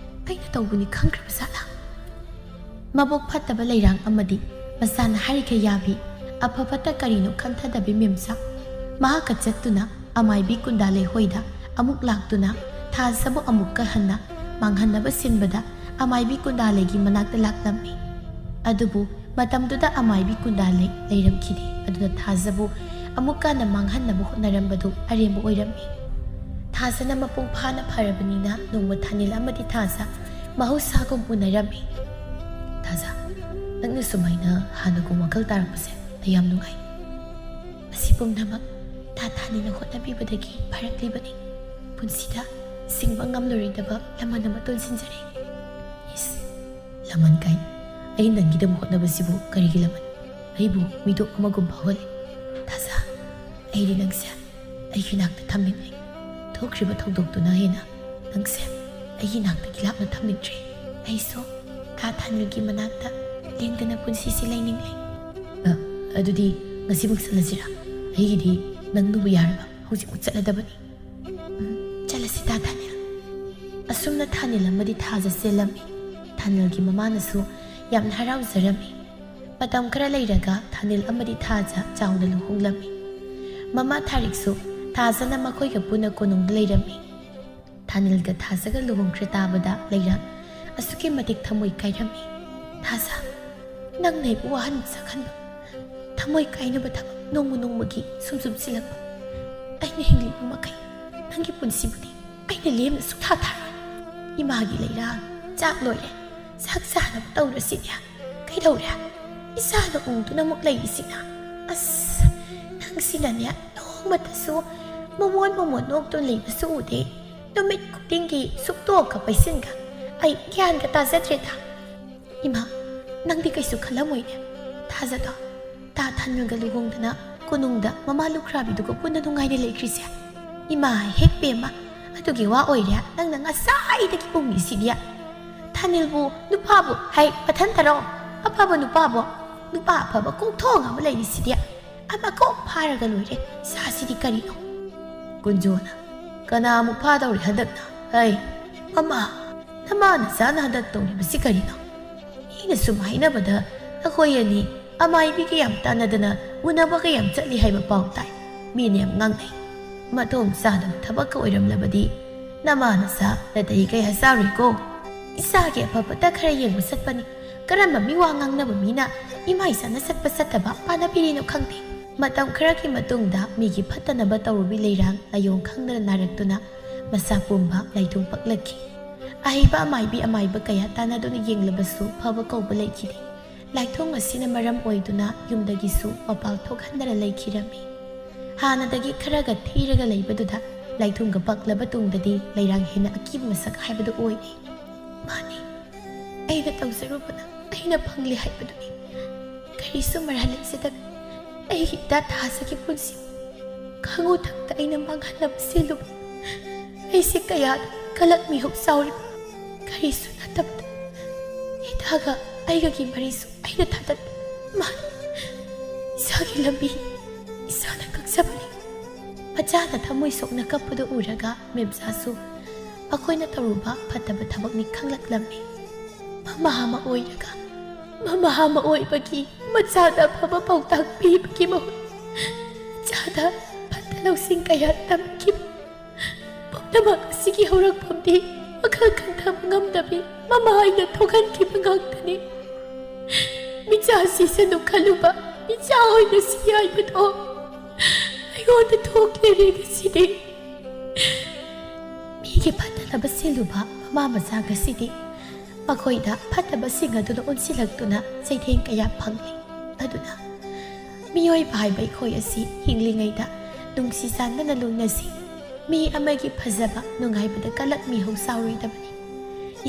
ꯑꯩꯅ ꯇꯧꯕꯅꯤ ꯈꯪꯈ꯭ꯔꯕ ꯖꯥꯠꯂꯥ? ꯃꯕꯨꯛ ꯐꯠꯇꯕ ꯂꯩꯔꯥꯡ ꯑꯃꯗꯤ ꯃꯁꯥꯅ ꯍꯥꯏꯔꯤꯈꯩ ꯌꯥꯕꯤ ꯑꯐ ꯐꯠꯇ ꯀꯔꯤꯅꯣ ꯈꯟꯊꯗꯕꯤ ꯃꯦꯝꯆꯥ ꯃꯍꯥꯛꯀ ꯆꯠꯇꯨꯅ ꯑꯃꯥꯏꯕꯤ ꯀꯨꯟꯗꯥꯂꯩ ꯍꯣꯏꯗ ꯑꯃꯨꯛ ꯂꯥꯛꯇꯨꯅ ꯊꯥꯖꯕꯨ ꯑꯃꯨꯛꯀ ꯍꯟꯅ ꯃꯥꯡꯍꯟꯅꯕ ꯁꯤꯟꯕꯗ ꯑꯃꯥꯏꯕꯤ ꯀꯨꯟꯗꯥꯂꯩꯒꯤ ꯃꯅꯥꯛꯇ ꯂꯥꯛꯂꯝꯃꯤ. ꯑꯗꯨꯕꯨ ꯃꯇꯝꯗꯨꯗ ꯑꯃꯥꯏꯕꯤ ꯀꯨꯟꯗꯥꯂꯩ ꯂꯩꯔꯝꯈꯤꯗꯦ. ꯑꯗꯨꯅ ꯊꯥꯖꯕꯨ ꯑꯃꯨꯛꯀ ꯍꯟꯅ ꯃꯥꯡꯍꯟꯅꯕ ꯍꯣꯠꯅꯔꯝꯕꯗꯨ ꯑꯔꯦꯝꯕ ꯑꯣꯏꯔꯝꯃꯤ. ꯊꯥꯖꯅ ꯃꯄꯨꯡ ꯐꯥꯅ ꯐꯔꯕꯅꯤꯅ ꯅꯣꯡꯃ ꯊꯥꯅꯤꯜ ꯑꯃꯗꯤ ꯊꯥꯖ ꯃꯍꯧꯁꯥꯒꯨꯝ ꯎꯅꯔꯝꯃꯤ. ꯊꯥꯖ ꯅꯪꯅ ꯁꯨꯃꯥꯏꯅ ꯍꯥꯟꯅꯒꯨꯝ ꯋꯥꯈꯜ ꯇꯥꯔꯛꯄꯁꯦ ꯑꯩ ꯌꯥꯝ ꯅꯨꯡꯉꯥꯏ. ꯃꯁꯤ ꯄꯨꯝꯅꯃꯛ ꯊꯥꯅꯤꯜꯅ ꯍꯣꯠꯅꯕꯤꯕꯗꯒꯤ ꯐꯔꯛꯂꯤꯕꯅꯤ. ꯄꯨꯟꯁꯤꯗ ꯁꯤꯡꯕ ꯉꯝꯂꯔꯣꯏꯗꯕ ꯂꯃꯟ ꯑꯃ ꯇꯣꯟꯁꯤꯟꯖꯔꯦ. ꯂꯃꯟ ꯀꯥꯏ ꯑꯩ ꯅꯪꯒꯤꯗꯃꯛ ꯍꯣꯠꯅꯕꯁꯤꯕꯨ ꯀꯔꯤꯒꯤ ꯂꯃꯟ? ꯑꯩꯕꯨ ꯃꯤꯇꯣꯞ ꯑꯃꯒꯨꯝ ꯐꯥꯎꯍꯜꯂꯦ. ꯊꯥꯖ ꯑꯩꯗꯤ ꯅꯪꯁꯦ ꯑꯩꯒꯤ ꯅꯥꯛꯇ ꯊꯝꯅꯤꯡꯂꯦ. ꯊꯣꯛꯈ꯭ꯔꯤꯕ ꯊꯧꯗꯣꯛꯇꯨꯅ ꯍꯦꯟꯅ ꯅꯪꯁꯦ ꯑꯩꯒꯤ ꯅꯥꯛꯇꯒꯤ ꯂꯥꯞꯅ ꯊꯝꯅꯤꯡꯗ꯭ꯔꯦ. ꯑꯩꯁꯨ ꯊꯥꯅꯤꯜꯒꯤ ꯃꯅꯥꯛꯇ ꯂꯦꯡꯗꯅ ꯄꯨꯟꯁꯤꯁꯤ ꯂꯩꯅꯤꯡꯂꯦ. ꯑꯗꯨꯗꯤ ꯉꯁꯤꯃꯛ ꯆꯠꯂꯁꯤꯔꯥ? ꯑꯩꯒꯤꯗꯤ ꯅꯪꯅꯕꯨ ꯌꯥꯔꯕ ꯍꯧꯖꯤꯛꯃꯛ ꯆꯠꯂꯗꯕꯅꯤ. ꯆꯠꯂꯁꯤ ꯊꯥꯅꯤꯜ. ꯑꯁꯨꯝꯅ ꯊꯥꯅꯤꯜ ꯑꯃꯗꯤ ꯊꯥꯖ ꯆꯦꯜꯂꯝꯃꯤ. ꯊꯥꯅꯤꯜꯒꯤ ꯃꯃꯥꯅꯁꯨ ꯌꯥꯝꯅ ꯍꯔꯥꯎꯖꯔꯝꯃꯤ. ꯃꯇꯝ ꯈꯔ ꯂꯩꯔꯒ ꯊꯥꯅꯤꯜ ꯑꯃꯗꯤ ꯊꯥꯖ ꯆꯥꯎꯅ ꯂꯨꯍꯣꯡꯂꯝꯃꯤ. ꯃꯃꯥ ꯊꯥꯔꯤꯛꯁꯨ ꯊꯥꯖꯅ ꯃꯈꯣꯏꯒ ꯄꯨꯟꯅ ꯀꯣꯅꯨꯡꯗ ꯂꯩꯔꯝꯃꯤ. ꯊꯥꯅꯤꯜꯒ ꯊꯥꯖꯒ ꯂꯨꯍꯣꯡꯈ꯭ꯔ ꯇꯥꯕꯗ ꯂꯩꯔꯥꯡ ꯑꯁꯨꯛꯀꯤ ꯃꯇꯤꯛ ꯊꯃꯣꯏ ꯀꯥꯏꯔꯝꯃꯤ. ꯊꯥꯖ ꯅꯪꯅ ꯑꯩꯕꯨ ꯋꯥꯍꯟꯕ ꯁꯥꯈꯟꯕ ꯊꯃꯣꯏ ꯀꯥꯏꯅꯕ ꯊꯕꯛ ꯅꯣꯡꯃ ꯅꯣꯡꯃꯒꯤ ꯁꯨꯝ ꯁꯤꯜꯂꯛꯄ ꯑꯩꯅ ꯍꯤꯡꯂꯤꯕ ꯃꯈꯩ ꯅꯪꯒꯤ ꯄꯨꯟꯁꯤꯕꯨꯗꯤ ꯑꯩꯅ ꯂꯦꯝꯅ ꯁꯨꯛꯊꯥ ꯊꯥꯔꯣꯏ. ꯏꯃꯥꯒꯤ ꯂꯩꯔꯥꯡ ꯆꯥꯛ ꯂꯣꯏꯔꯦ. ꯆꯥꯛ ꯆꯥꯅꯕ ꯇꯧꯔꯁꯤꯅꯦ. ꯀꯩꯗꯧꯔꯦ? ꯏꯆꯥꯅ ꯎꯡꯗꯨꯅ ꯑꯃꯨꯛ ꯂꯩꯔꯤꯁꯤꯅ. ꯑꯁ ꯅꯪꯁꯤꯅꯅꯦ ꯅꯣꯡꯃꯇꯁꯨ ꯃꯃꯣꯟ ꯅꯣꯛꯇꯨꯅ ꯂꯩꯕꯁꯨ ꯎꯗꯦ. ꯅꯨꯃꯤꯠ ꯈꯨꯗꯤꯡꯒꯤ ꯁꯨꯛꯇꯣꯛꯀ ꯄꯩꯁꯤꯟꯒ ꯑꯩ ꯒ꯭ꯌꯥꯟꯒ ꯇꯥꯖꯗ꯭ꯔꯦꯗ. ꯏꯃꯥ ꯅꯪꯗꯤ ꯀꯩꯁꯨ ꯈꯜꯂꯝꯃꯣꯏꯅꯦ. ꯊꯥꯖꯗꯣ ꯊꯥꯅꯤꯜꯒ ꯂꯨꯍꯣꯡꯗꯅ ꯀꯣꯅꯨꯡꯗ ꯃꯃꯥ ꯂꯨꯈ꯭ꯔꯥꯕꯤꯗꯨꯒ ꯄꯨꯟꯅ ꯅꯨꯡꯉꯥꯏꯅ ꯂꯩꯈ꯭ꯔꯤꯁꯦ. ꯏꯃꯥ ꯍꯦꯛ ꯄꯦꯝꯃ ꯃꯗꯨꯒꯤ ꯋꯥ ꯑꯣꯏꯔꯦ ꯅꯪꯅ ꯉꯁꯥꯏꯗꯒꯤ ꯄꯨꯡꯉꯤꯁꯤꯗꯤ ꯊꯥꯅꯤꯜꯕꯨ ꯅꯨꯄꯥꯕꯨ ꯍꯩ ꯃꯊꯟꯇꯔꯣ ꯑꯐꯕ ꯅꯨꯄꯥꯕꯨ ꯅꯨꯄꯥ ꯑꯐꯕ ꯀꯣꯛꯊꯣꯡ ꯑꯃ ꯂꯩꯔꯤꯁꯤꯗꯤ ꯑꯃ ꯀꯣꯛ ꯐꯥꯔꯒ ꯂꯣꯏꯔꯦ ꯏꯁꯥꯁꯤꯗꯤ ꯀꯔꯤꯅꯣ ꯀꯨꯟꯖꯣꯅ ꯀꯅꯥꯃꯨꯛ ꯐꯥꯗꯧꯔꯤ ꯍꯟꯗꯛꯅ ꯍꯩ ꯃꯃꯥ ꯅꯃꯥ ꯅꯆꯥꯅ ꯍꯟꯗꯛ ꯇꯧꯔꯤꯕꯁꯤ ꯀꯔꯤꯅꯣ ꯃꯤꯅ ꯁꯨꯝ ꯍꯥꯏꯅꯕꯗ ꯑꯩꯈꯣꯏ ꯑꯅꯤ ꯑꯃꯥꯏꯕꯤ ꯀꯌꯥꯝ ꯇꯥꯟꯅꯗꯅ ꯎꯅꯕ ꯀꯌꯥꯝ ꯆꯠꯂꯤ ꯍꯥꯏꯕ ꯄꯥꯎ ꯇꯥꯏ ꯃꯤꯅ ꯌꯥꯝ ꯉꯥꯡꯅꯩ ꯃꯇꯣꯡ ꯆꯥꯗꯕ ꯊꯕꯛꯀ ꯑꯣꯏꯔꯝꯂꯕꯗꯤ ꯅꯃꯥ ꯅꯆꯥ ꯅꯇꯩ ꯀꯌꯥ ꯆꯥꯔꯣꯏꯀꯣ ꯏꯆꯥꯒꯤ ꯑꯐꯕꯇ ꯈꯔ ꯌꯦꯡꯕ ꯆꯠꯄꯅꯤ ꯀꯔꯝꯕ ꯃꯤꯋꯥ ꯉꯥꯡꯅꯕ ꯃꯤꯅ ꯏꯃꯥ ꯏꯆꯥꯅ ꯆꯠꯄ ꯆꯠꯇꯕ ꯄꯥꯅꯕꯤꯔꯤꯅꯣ ꯈꯪꯗꯦ ꯃꯇꯝ ꯈꯔꯒꯤ ꯃꯇꯨꯡꯗ ꯃꯤꯒꯤ ꯐꯠꯇꯅꯕ ꯇꯧꯔꯨꯕꯤ ꯂꯩꯔꯥꯡ ꯂꯥꯏꯑꯣꯡ ꯈꯪꯗꯅ ꯅꯥꯔꯛꯇꯨꯅ ꯃꯁꯥ ꯄꯨꯝꯕ ꯂꯥꯏꯊꯨꯡ ꯄꯛꯂꯛꯈꯤ ꯑꯍꯩꯕ ꯑꯃꯥꯏꯕ ꯀꯌꯥ ꯇꯥꯟꯅꯗꯨꯅ ꯌꯦꯡꯂꯕꯁꯨ ꯐꯕ ꯀꯧꯕ ꯂꯩꯈꯤꯗꯦ ꯂꯥꯏꯊꯨꯡ ꯑꯁꯤꯅ ꯃꯔꯝ ꯑꯣꯏꯗꯨꯅ ꯌꯨꯝꯗꯒꯤꯁꯨ ꯃꯄꯥꯜ ꯊꯣꯛꯍꯟꯗꯅ ꯂꯩꯈꯤꯔꯝꯃꯤ ꯍꯥꯟꯅꯗꯒꯤ ꯈꯔꯒ ꯊꯤꯔꯒ ꯂꯩꯕꯗꯨꯗ ꯂꯥꯏꯊꯨꯡꯒ ꯄꯛꯂꯕ ꯇꯨꯡꯗꯗꯤ ꯂꯩꯔꯥꯡ ꯍꯦꯟꯅ ꯑꯀꯤꯕ ꯃꯁꯛ ꯍꯥꯏꯕꯗꯨ ꯑꯣꯏꯔꯦ ꯃꯥꯅꯤ ꯑꯩꯅ ꯇꯧꯖꯔꯨꯕꯅ ꯑꯩꯅ ꯐꯪꯂꯦ ꯍꯥꯏꯕꯗꯨꯅꯤ ꯀꯔꯤꯁꯨ ꯃꯔꯥꯜ ꯂꯩꯖꯗꯕꯤ ꯑꯩꯒꯤ ꯏꯇꯥ ꯊꯥꯖꯒꯤ ꯄꯨꯟꯁꯤ ꯈꯥꯉꯨꯊꯛꯇ ꯑꯩꯅ ꯃꯥꯡꯍꯜꯂꯕ ꯁꯦꯜꯂꯨꯕ ꯑꯩꯁꯦ ꯀꯌꯥꯗ ꯀꯂꯛ ꯃꯤꯍꯨꯞ ꯆꯥꯎꯔꯤꯕ ꯀꯔꯤꯁꯨ ꯅꯠꯇꯕꯗ ꯏꯇꯥꯒ ꯑꯩꯒꯒꯤ ꯃꯔꯤꯁꯨ ꯑꯩꯅ ꯊꯥꯗꯠꯄ ꯃꯥꯅꯤ ꯏꯁꯥꯒꯤ ꯂꯝꯕꯤ ꯏꯁꯥꯅ ꯀꯛꯆꯕꯅꯤ ꯃꯆꯥꯅ ꯊꯃꯣꯏ ꯁꯣꯛꯅ ꯀꯞꯄꯗꯨ ꯎꯔꯒ ꯃꯦꯝꯆꯥꯁꯨ ꯑꯩꯈꯣꯏꯅ ꯇꯧꯔꯨꯕ ꯐꯠꯇꯕ ꯊꯕꯛꯅꯤ ꯈꯪꯂꯛꯂꯝꯃꯤ ꯃꯃꯥ ꯑꯃ ꯑꯣꯏꯔꯒ ꯃꯃꯥ ꯑꯃ ꯑꯣꯏꯕꯒꯤ ꯃꯆꯥꯗ ꯑꯐꯕ ꯄꯥꯎꯇꯥꯛ ꯄꯤꯕꯒꯤ ꯃꯍꯨꯠ ꯃꯆꯥꯗ ꯐꯠꯇ ꯂꯧꯁꯤꯡ ꯀꯌꯥ ꯇꯝꯈꯤꯕ ꯄꯨꯝꯅꯃꯛ ꯑꯁꯤꯒꯤ ꯍꯧꯔꯛꯐꯝꯗꯤ ꯋꯥꯈꯜ ꯈꯟꯊꯕ ꯉꯝꯗꯕꯤ ꯃꯃꯥ ꯑꯩꯅ ꯊꯣꯛꯍꯟꯈꯤꯕ ꯉꯥꯛꯇꯅꯤ ꯃꯤꯆꯥ ꯁꯤꯁꯅꯨ ꯈꯜꯂꯨꯕ ꯃꯤꯆꯥ ꯑꯣꯏꯅ ꯁꯤ ꯍꯥꯏꯕꯗꯣ ꯑꯩꯉꯣꯟꯗ ꯊꯣꯛꯂꯦ ꯉꯁꯤꯗꯤ ꯃꯤꯒꯤ ꯐꯠꯇꯅꯕ ꯁꯤꯜꯂꯨꯕ ꯃꯃꯥ ꯃꯆꯥꯒꯁꯤꯗꯤ ꯃꯈꯣꯏꯗ ꯐꯠꯇꯕꯁꯤꯡ ꯑꯗꯨꯅ ꯑꯣꯟꯁꯤꯜꯂꯛꯇꯨꯅ ꯆꯩꯊꯦꯡ ꯀꯌꯥ ꯐꯪꯂꯤ ꯑꯗꯨꯅ ꯃꯤꯑꯣꯏꯕ ꯍꯥꯏꯕ ꯑꯩꯈꯣꯏ ꯑꯁꯤ ꯍꯤꯡꯂꯤꯉꯩꯗ ꯅꯨꯡꯁꯤ ꯆꯥꯟꯅꯅ ꯂꯣꯏꯅꯁꯤ ꯃꯤ ꯑꯃꯒꯤ ꯐꯖꯕ ꯅꯨꯡꯉꯥꯏꯕꯗ ꯀꯂꯛ ꯃꯤꯍꯧ ꯆꯥꯎꯔꯣꯏꯗꯕꯅꯤ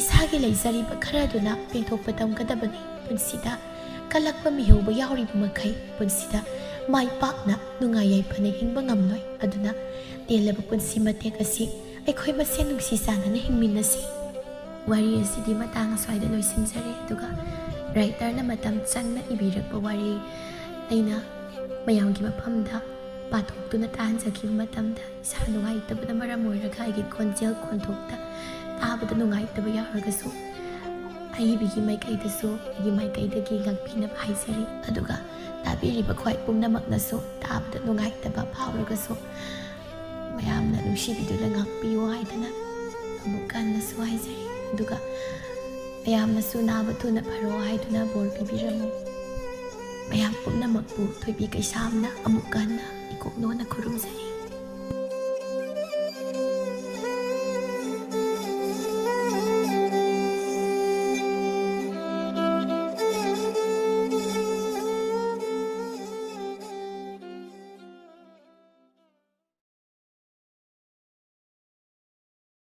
ꯏꯁꯥꯒꯤ ꯂꯩꯖꯔꯤꯕ ꯈꯔꯗꯨꯅ ꯄꯦꯟꯊꯣꯛꯄ ꯇꯝꯒꯗꯕꯅꯤ ꯄꯨꯟꯁꯤꯗ ꯀꯂꯛꯄ ꯃꯤꯍꯧꯕ ꯌꯥꯎꯔꯤꯕ ꯃꯈꯩ ꯄꯨꯟꯁꯤꯗ ꯃꯥꯏ ꯄꯥꯛꯅ ꯅꯨꯡꯉꯥꯏ ꯌꯥꯏꯐꯅ ꯍꯤꯡꯕ ꯉꯝꯂꯣꯏ ꯑꯗꯨꯅ ꯇꯦꯜꯂꯕ ꯄꯨꯟꯁꯤ ꯃꯇꯦꯛ ꯑꯁꯤ ꯑꯩꯈꯣꯏ ꯃꯁꯦꯟ ꯅꯨꯡꯁꯤ ꯆꯥꯟꯅꯅ ꯍꯤꯡꯃꯤꯟꯅꯁꯤ ꯋꯥꯔꯤ ꯑꯁꯤꯗꯤ ꯃꯇꯥꯡ ꯑꯁ꯭ꯋꯥꯏꯗ ꯂꯣꯏꯁꯤꯟꯖꯔꯦ ꯑꯗꯨꯒ ꯔꯥꯏꯇꯔꯅ ꯃꯇꯝ ꯆꯪꯅ ꯏꯕꯤꯔꯛꯄ ꯋꯥꯔꯤ ꯑꯩꯅ ꯃꯌꯥꯝꯒꯤ ꯃꯐꯝꯗ ꯄꯥꯊꯣꯛꯇꯨꯅ ꯇꯥꯍꯟꯖꯈꯤꯕ ꯃꯇꯝꯗ ꯏꯁꯥ ꯅꯨꯡꯉꯥꯏꯇꯕꯅ ꯃꯔꯝ ꯑꯣꯏꯔꯒ ꯑꯩꯒꯤ ꯈꯣꯟꯖꯦꯜ ꯈꯣꯟꯊꯣꯛꯇ ꯇꯥꯕꯗ ꯅꯨꯡꯉꯥꯏꯇꯕ ꯌꯥꯎꯔꯒꯁꯨ ꯑꯏꯕꯤꯒꯤ ꯃꯥꯏꯀꯩꯗꯁꯨ ꯑꯩꯒꯤ ꯃꯥꯏꯀꯩꯗꯒꯤ ꯉꯥꯛꯄꯤꯅꯕ ꯍꯥꯏꯖꯔꯤ ꯑꯗꯨꯒ ꯇꯥꯕꯤꯔꯤꯕ ꯈ꯭ꯋꯥꯏ ꯄꯨꯝꯅꯃꯛꯅꯁꯨ ꯇꯥꯕꯗ ꯅꯨꯡꯉꯥꯏꯇꯕ ꯐꯥꯎꯔꯒꯁꯨ ꯃꯌꯥꯝꯅ ꯅꯨꯡꯁꯤꯕꯤꯗꯨꯅ ꯉꯥꯛꯄꯤꯌꯨ ꯍꯥꯏꯗꯅ ꯑꯃꯨꯛ ꯍꯟꯅꯁꯨ ꯍꯥꯏꯖꯔꯤ ꯑꯗꯨꯒ ꯃꯌꯥꯝꯅꯁꯨ ꯅꯥꯕ ꯊꯨꯅ ꯐꯔꯣ ꯍꯥꯏꯗꯨꯅ ꯕꯣꯔ ꯄꯤꯕꯤꯔꯝꯃꯨ ꯃꯌꯥꯝ ꯄꯨꯝꯅꯃꯛꯄꯨ ꯊꯣꯏꯕꯤ ꯀꯩꯁꯥꯝꯅ ꯑꯃꯨꯛ ꯍꯟꯅ ꯏꯀꯣꯛꯅꯣꯅ ꯈꯨꯔꯨꯝꯖꯔꯤ